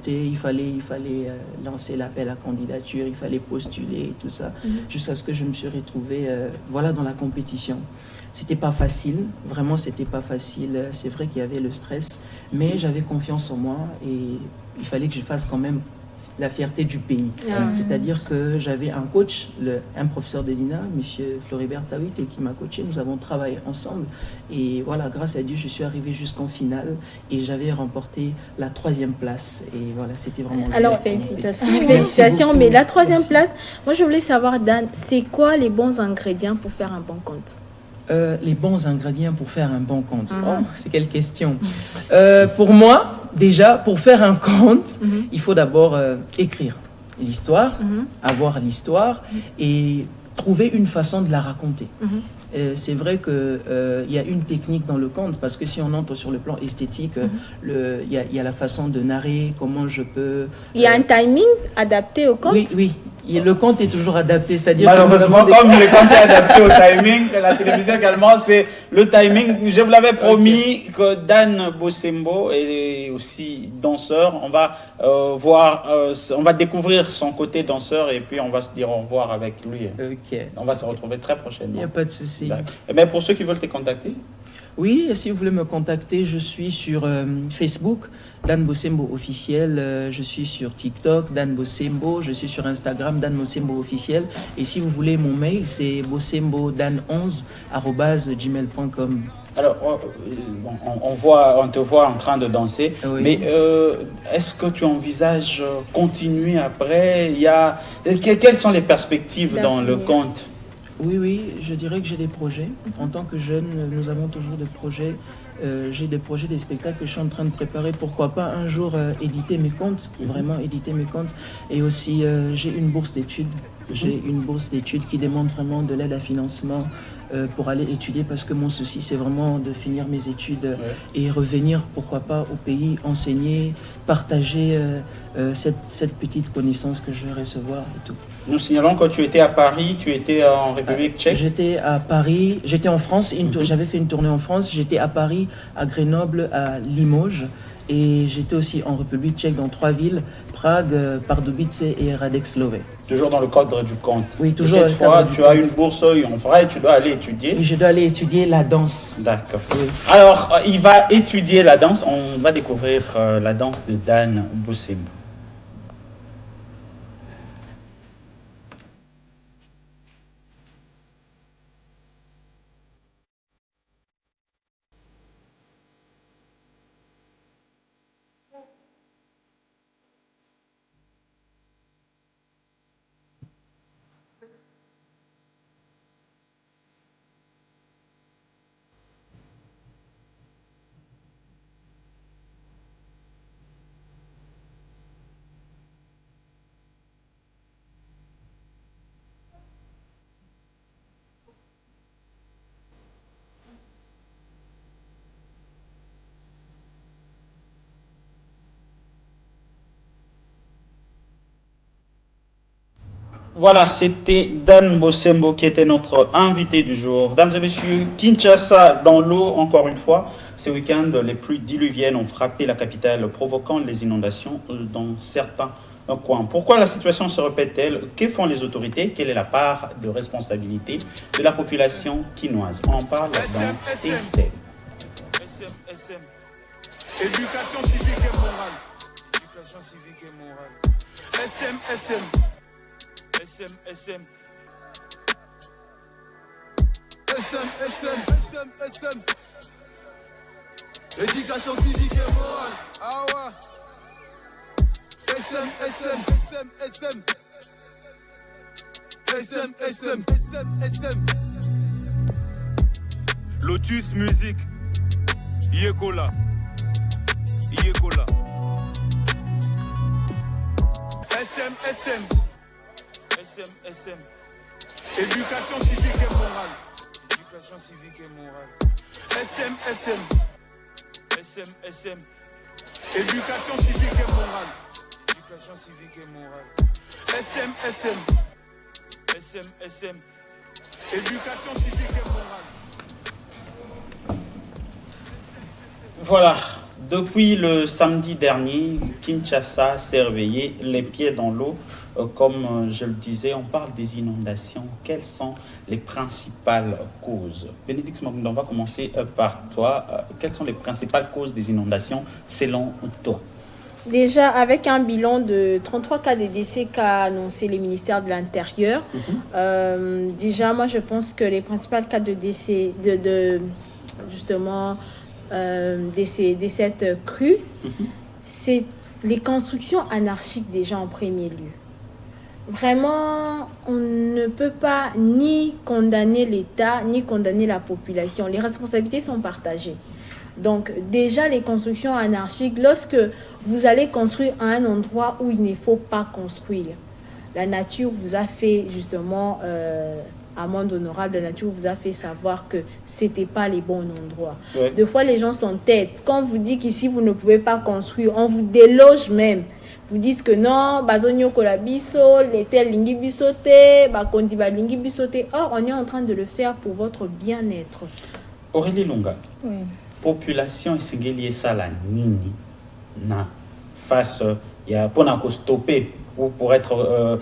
il fallait lancer l'appel à candidature, il fallait postuler, tout ça, jusqu'à ce que je me suis retrouvée dans la compétition. C'était pas facile, vraiment c'était pas facile. C'est vrai qu'il y avait le stress, mais j'avais confiance en moi et il fallait que je fasse quand même la fierté du pays. C'est-à-dire que j'avais un coach, un professeur de l'INA, M. Floribert Tawit, qui m'a coaché. Nous avons travaillé ensemble. Et voilà, grâce à Dieu, je suis arrivée jusqu'en finale et j'avais remporté la 3e place. Et voilà, c'était vraiment... Alors, félicitations. Félicitations. Mais la 3e place, moi je voulais savoir, Dan, c'est quoi les bons ingrédients pour faire un bon conte? Les bons ingrédients pour faire un bon conte. Oh, c'est quelle question. Pour moi, déjà, pour faire un conte, il faut d'abord écrire l'histoire, avoir l'histoire et trouver une façon de la raconter. C'est vrai qu'il y a une technique dans le conte, parce que si on entre sur le plan esthétique, il y a la façon de narrer, comment je peux... Il y a un timing adapté au conte? Oui. Et le conte est toujours adapté, c'est-à-dire... Malheureusement, comme le conte est adapté au timing, la télévision également, c'est le timing. Je vous l'avais promis que Dan Bosembo est aussi danseur. On va on va découvrir son côté danseur et puis on va se dire au revoir avec lui. Ok. On va se retrouver très prochainement. Il n'y a pas de souci. Mais pour ceux qui veulent te contacter? Oui, si vous voulez me contacter, je suis sur Facebook, Dan Bosembo officiel, je suis sur TikTok, Dan Bosembo, je suis sur Instagram, Dan Bosembo officiel. Et si vous voulez mon mail, c'est bosembodan11@gmail.com. Alors, on te voit en train de danser, mais est-ce que tu envisages continuer après? Quelles sont les perspectives dans le conte? Oui, je dirais que j'ai des projets. En tant que jeune, nous avons toujours des projets. J'ai des projets, des spectacles que je suis en train de préparer. Pourquoi pas un jour éditer mes contes, vraiment éditer mes contes. Et aussi, j'ai une bourse d'études. J'ai une bourse d'études qui demande vraiment de l'aide à financement pour aller étudier, parce que mon souci, c'est vraiment de finir mes études et revenir, pourquoi pas, au pays, enseigner, partager cette petite connaissance que je vais recevoir et tout. Nous signalons que tu étais à Paris, tu étais en République tchèque. J'étais à Paris, j'étais en France, j'avais fait une tournée en France, j'étais à Paris, à Grenoble, à Limoges, et j'étais aussi en République tchèque dans 3 villes, Prague, Pardubice et Radec-Slové. Toujours dans le cadre du conte. Oui, toujours. Cette fois, tu as une bourse en vrai, tu dois aller étudier. Oui, je dois aller étudier la danse. D'accord. Oui. Alors, il va étudier la danse, on va découvrir la danse de Dan Bosembo. Voilà, c'était Dan Bosembo qui était notre invité du jour. Mesdames et messieurs, Kinshasa dans l'eau, encore une fois. Ces week-ends, les pluies diluviennes ont frappé la capitale, provoquant les inondations dans certains coins. Pourquoi la situation se répète-t-elle? Que font les autorités? Quelle est la part de responsabilité de la population quinoise? On en parle dans TCL. SM. Éducation civique et morale. Éducation civique et morale. SM. Éducation civique et morale. Ah ouais. SM. Lotus musique. Yekola. SM. Éducation civique et morale. SM. Éducation civique et morale. SM. Éducation civique et morale. Voilà. Depuis le samedi dernier, Kinshasa s'est réveillé les pieds dans l'eau. Comme je le disais, on parle des inondations. Quelles sont les principales causes? Bénédicte Magunda, on va commencer par toi. Quelles sont les principales causes des inondations selon toi? Déjà, avec un bilan de 33 cas de décès qu'a annoncé le ministère de l'Intérieur, déjà, moi, je pense que les principales cas de décès, de cette crue, c'est les constructions anarchiques déjà en premier lieu. Vraiment, on ne peut pas ni condamner l'État, ni condamner la population. Les responsabilités sont partagées. Donc, déjà, les constructions anarchiques, lorsque vous allez construire à un endroit où il ne faut pas construire, la nature vous a fait justement, amende honorable, la nature vous a fait savoir que ce n'était pas les bons endroits. Ouais. Des fois, les gens sont têtes. Quand on vous dit qu'ici, vous ne pouvez pas construire, on vous déloge même. Vous dites que non, bazonyo kolabiso, l'été lingi bisote, bakondi ba lingi bisote. Or, on est en train de le faire pour votre bien-être. Aurélie Lunga, oui. Population est ça la nini na face ya pour stopper ou pour être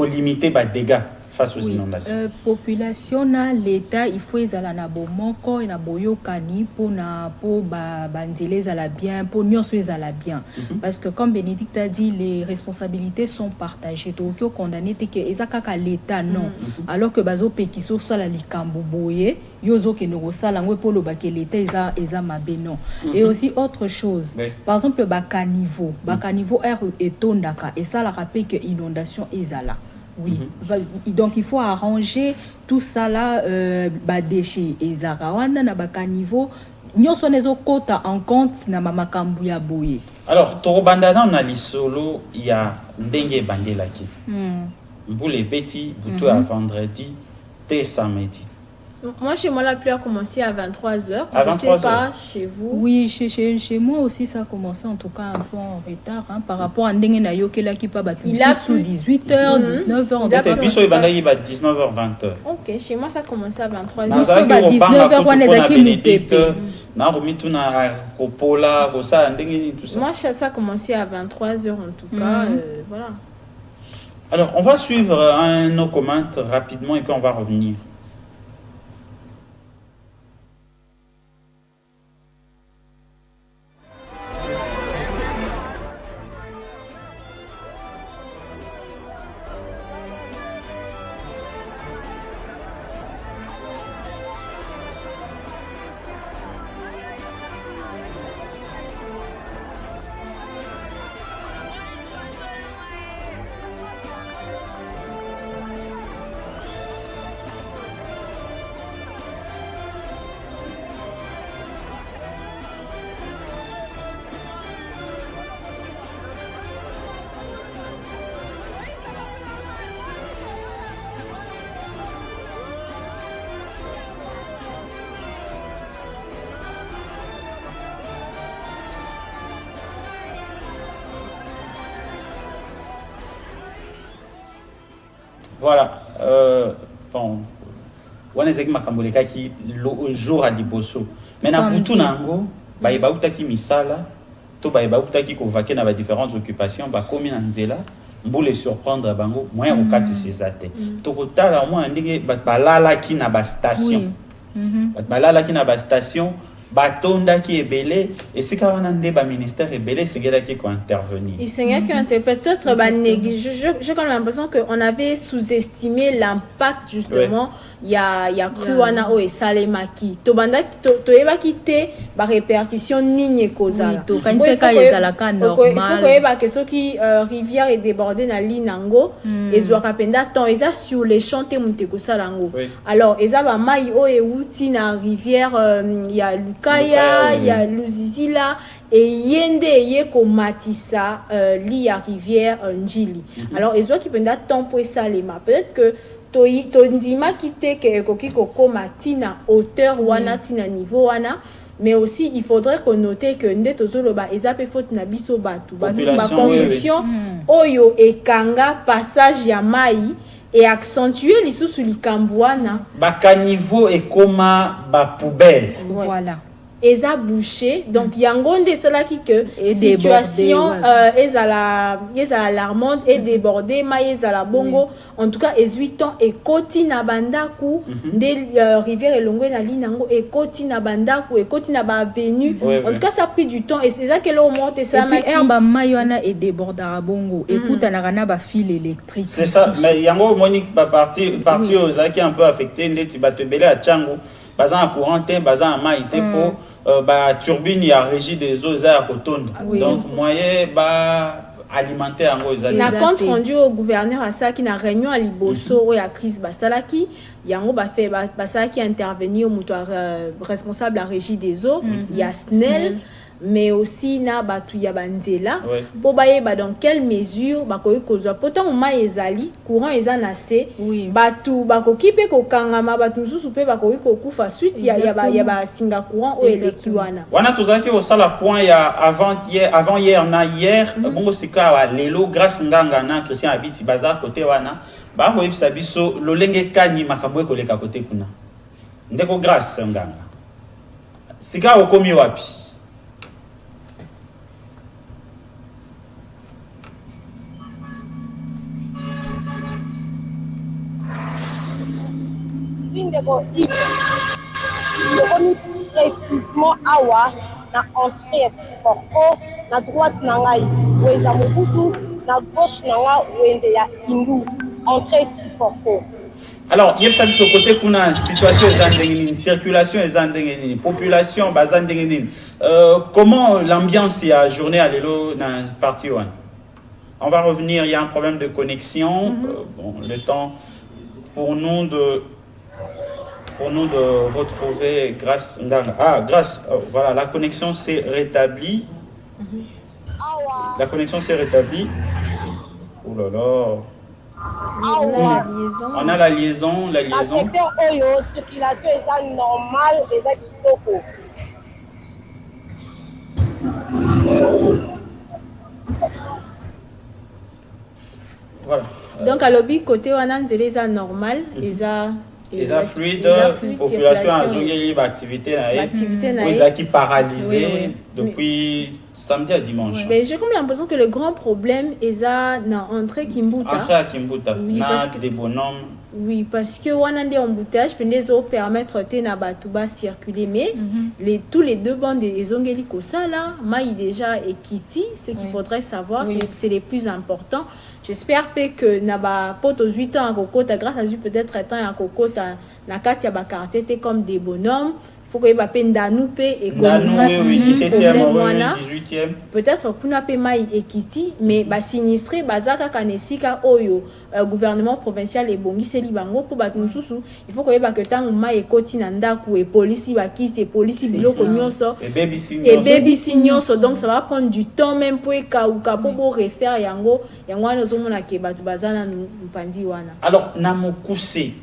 limiter les dégâts face aux inondations. Population na l'État il faut ezala na bomoko na boyokani pour bandele ezala bien pour nyonso ezala bien parce que comme Bénédicte a dit les responsabilités sont partagées donc condamné te que ezakaka l'État non alors que bazo pekiso sala likambo boye yozo ke no sala ngwe polo ba que l'État eza mabe non et aussi autre chose par exemple bakaniveau air etondaka et ça la rappelle que inondation ezala. Oui, donc il faut arranger tout ça là, déchets et zarawana na bakanivo nyonso nezo kota en compte na mamakambu ya boye. Alors torobandana na lisolo il y a ndenge bandela ki. Pour les petits, buto à vendredi, te samedi. Moi, chez moi, la pluie a commencé à 23h. Je ne sais pas chez vous. Oui, chez moi aussi, ça a commencé en tout cas un peu en retard par rapport à Ndenge Nayoke là qui pas il a sous 18h, 19h. Et puis, il va 19h, 20h. Ok, chez moi, ça a commencé à 23h. Nous sommes à 19h, on est à Kimupépe. Moi, ça a commencé à 23h en tout cas. Voilà. Alors, on va suivre nos commentaires rapidement et puis on va revenir. Voilà. Bon. On est makamboleka qui le jour à liboso. Maintenant pour tout nango, ba utaki misala, to ba utaki ko vaquer na ba différentes occupations, ba komi na nzela, mbole surprendre bango, moyen au kati sezate. To kotala moi ndenge ba lala ki na ba station. Ba lala ki na ba station. Batonda qui est belé et si quand on a un ministère est belé c'est là qui intervenir. Il s'est qui peut-être j'ai comme l'impression qu'on avait sous-estimé l'impact justement il y a Cruana o et Salemaki to banda to eba kité ba répercussion nigne kozala to kanise ka yezalaka normal il faut que ba que ce qui rivière est débordée na linango et zo kapenda temps eza sur les champs te monte ko salango alors eza ba mai o e wuti na rivière il y a Kaya, il y a Luzizila et Yende Yeko Matissa, l'IA rivière Njili. Alors, ils ont qui pendant temps pour ça les mains. Peut-être que Tondima qui te que Koki Koko Matina hauteur wana tina niveau wana. Mais aussi, il faudrait qu'on note que Nde Tozoloba, Ezape Faute Nabiso Batu, ma construction, Oyo et Kanga, passage Yamai. Et accentuer les sous les Cambouana. Bakaniveau et Koma, ba poubelle. Voilà. Et ça bouché. Donc, il y a un grand qui que situation est alarmante et débordée, mais est à la bongo. En tout cas, 8 ans et Koti na bandaku, des rivières et longues na linango et Koti na bandaku et Koti na ba venu. En tout cas, ça a pris du temps et c'est ça que l'on monte et ça m'a dit. Et puis, mayona et déborde à bongo. Écoute, on a ba fil électrique. C'est ça. Mais yango Monique va partir aux qui un peu affecté. N'était pas te belé à Tchango. Bazan à courant, bazan à maïté pour. Turbine, il y a régie des eaux à Coton. Donc, moyen, alimenter en gros na compte rendu au gouverneur à ça qui na réunion à liboso ou ya crise basalaki yango ba fait basalaki intervenir au responsable à régie des eaux ya SNEL mais aussi na batu ya banzela pour baye ba dans quelle mesure ba koyi kozwa pourtant ma ezali courant eza na se batu ba ko kipe ko kangama batu mususu pe ba koyi ko kufa suite ya ba singa courant o eleki wana tozaki au sala point ya avant hier na hier bongo sika wa lelo grâce nganga na Christian Abiti bazar côté wana ba ko yebisa biso lolenge kani makambo e koleka côté kuna ndeko grâce nganga sika okomi wapi. Précisément awa na entrée ya Siforko na droite na ngai weza Mobutu na gauche na nga wende ya Indu entrée Siforko. Alors il y a ça sur côté kuna situation ezandengeni circulation ezandengeni population bazandengeni comment l'ambiance y a journée à l'élo na partie one. On va revenir, il y a un problème de connexion bon le temps pour nous de retrouver grâce voilà la connexion s'est rétablie. La connexion s'est rétablie. Oh là là. On a la liaison. Circulation est normale et kitoko. Voilà. Donc à l'objet côté wana nzela eza normal eza fluide, population a zongeli activité na qui paralysé depuis samedi à dimanche. Mais j'ai comme l'impression que le grand problème eza na entrée Kimbuta. Entrée à Kimbuta, na des bonhommes. Oui, parce que wana nde embouteillage peut les permettre te na batuba circuler mais tous les deux bandes des zongeli kosala mai déjà ekiti ce qu'il faudrait savoir c'est les plus importants. J'espère que naba poto 8 ans à Kokota grâce à lui peut-être étant à Kokota na kati ya ba quartier comme des bonhommes faut que ba penda nous pe et comme 18e peut-être kuna pe mai ekiti mais ba sinistré bazaka kanesika oyo gouvernement provincial et bongiseli bango pour ba mususu il faut que ba que tant mai ekoti na ndaku et police ba kiti police biloko nyonso et baby signonso donc ça va prendre du temps même pour ka pour refaire yango wana zomona ke batu bazana mpandi wana. Alors na mokuse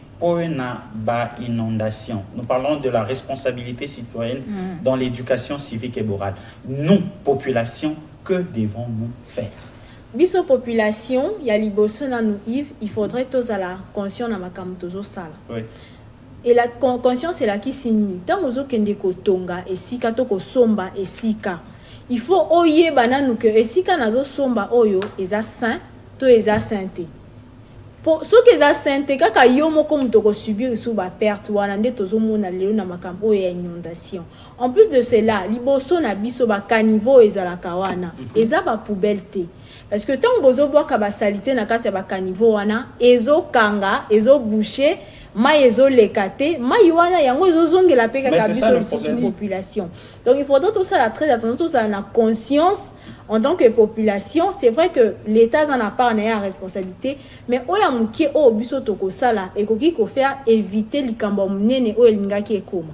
na ba inondation. Nous parlons de la responsabilité citoyenne dans l'éducation civique et morale. Nous, population, que devons-nous faire? Biso population, ya liboso na nous Yves, il faudrait tous à la conscience na makambo tozo sala. Oui. Et la conscience c'est la qui signifie tant ozo kende ko tonga esika to ko somba esika. Il faut oye bananu que esika nazo somba oyo eza saint to eza sainté. Pour ceux qui ont santé, kaka yomo comme to subir sous ba perte wana nde tozomona lelo na makambo ya inondation. En plus de cela, liboso na biso ba caniveau ezala kawana, eza ba poubelle te. Parce que tant bozo boa ka ba salité na kati ya ba caniveau wana, ezo kanga, ezo boucher, mai ezo lekate, mai wana yango ezo zongela pe kaka biso sur population. Donc il faudrait tout ça la très attention, tout ça na conscience. En tant que population, c'est vrai que l'État en a pas en responsabilité, mais oya mukie o biso toko sala et koki ko faire éviter likambo munene o elinga ki ekoma.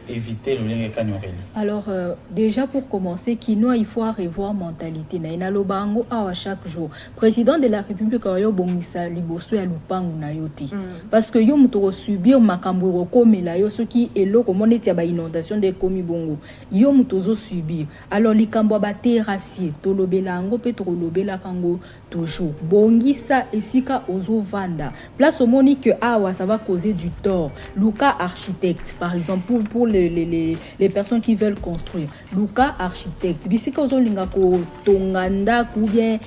Éviter le kanyoreli. Alors déjà pour commencer kinoa il faut revoir mentalité na ina lobango awa chaque jour président de la République yo bongisa liboso ya lupangu na yoti parce que yo muto subir makambo rokomela yo soki eloko moneti ya ba inondation de komi bongo yo muto zo subir alors likambo ba terrassier tolobela ngo pe tolobela kango toujours bongisa esika ozo vanda place au moni que awa ça va causer du tort Luka architecte par exemple pour les personnes qui veulent construire Luka architecte bisika ozolinga ko tonganda ou bien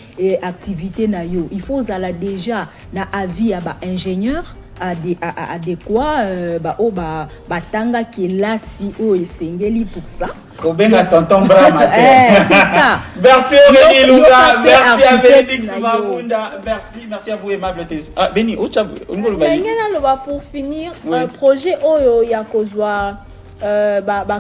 activité na yo il faut zala déjà na avis ya ba ingénieur adéquat tanga qui est là si esengeli pour ça Kobenga tonton Brahma. C'est ça. Merci Aurélie Luka, merci à Bénédicte Mavunda, merci à vous aimable téléspectateurs. Ah Béni, pour finir, projet oyo ya kozwa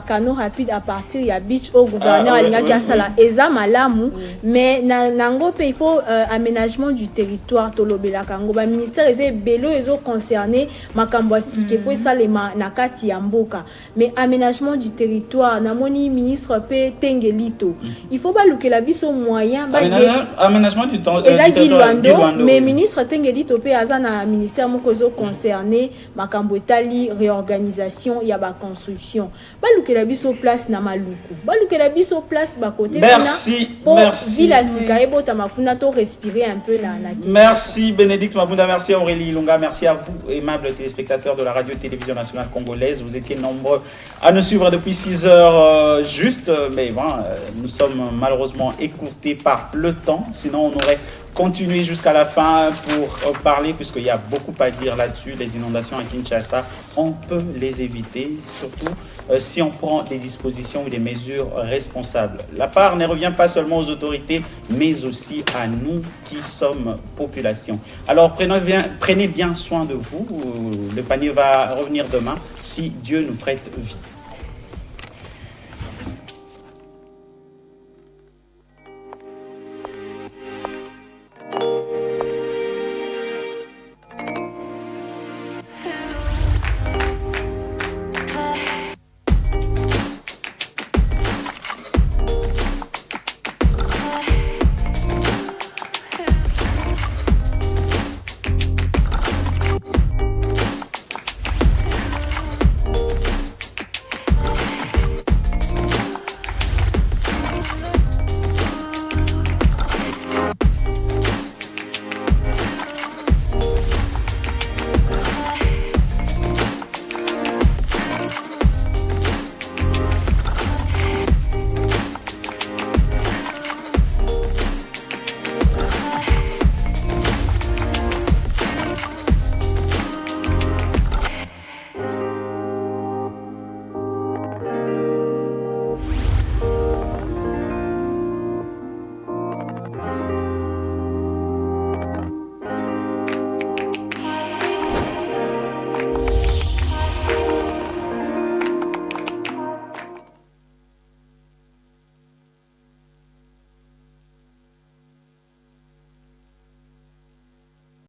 canaux rapides à partir ya beach au gouverneur alingaki asala eza malamu mais nango pe il faut aménagement du territoire tolobela kango ba ministère eza belo ezo concerné makambo asike faut salema na kati ya mboka mais aménagement du territoire namoni ministre pe tengelito il faut ba lukela biso moyen ba aménagement du territoire mais ministre tengelito pe aza na ministère moko ezo concerné makambo etali réorganisation ya ba construction balukela biso place na maluku balukela biso place ba côté merci villa sika ebota mafuna to respirer un peu la merci Bénédicte Mabunda, merci Aurélie Lunga, merci à vous aimables téléspectateurs de la radio-télévision nationale congolaise. Vous étiez nombreux à nous suivre depuis 6 heures juste, mais bon, nous sommes malheureusement écourtés par le temps, sinon on aurait continuer jusqu'à la fin pour parler, puisqu'il y a beaucoup à dire là-dessus. Les inondations à Kinshasa, on peut les éviter, surtout si on prend des dispositions ou des mesures responsables. La part ne revient pas seulement aux autorités, mais aussi à nous qui sommes population. Alors prenez bien soin de vous. Le panier va revenir demain si Dieu nous prête vie.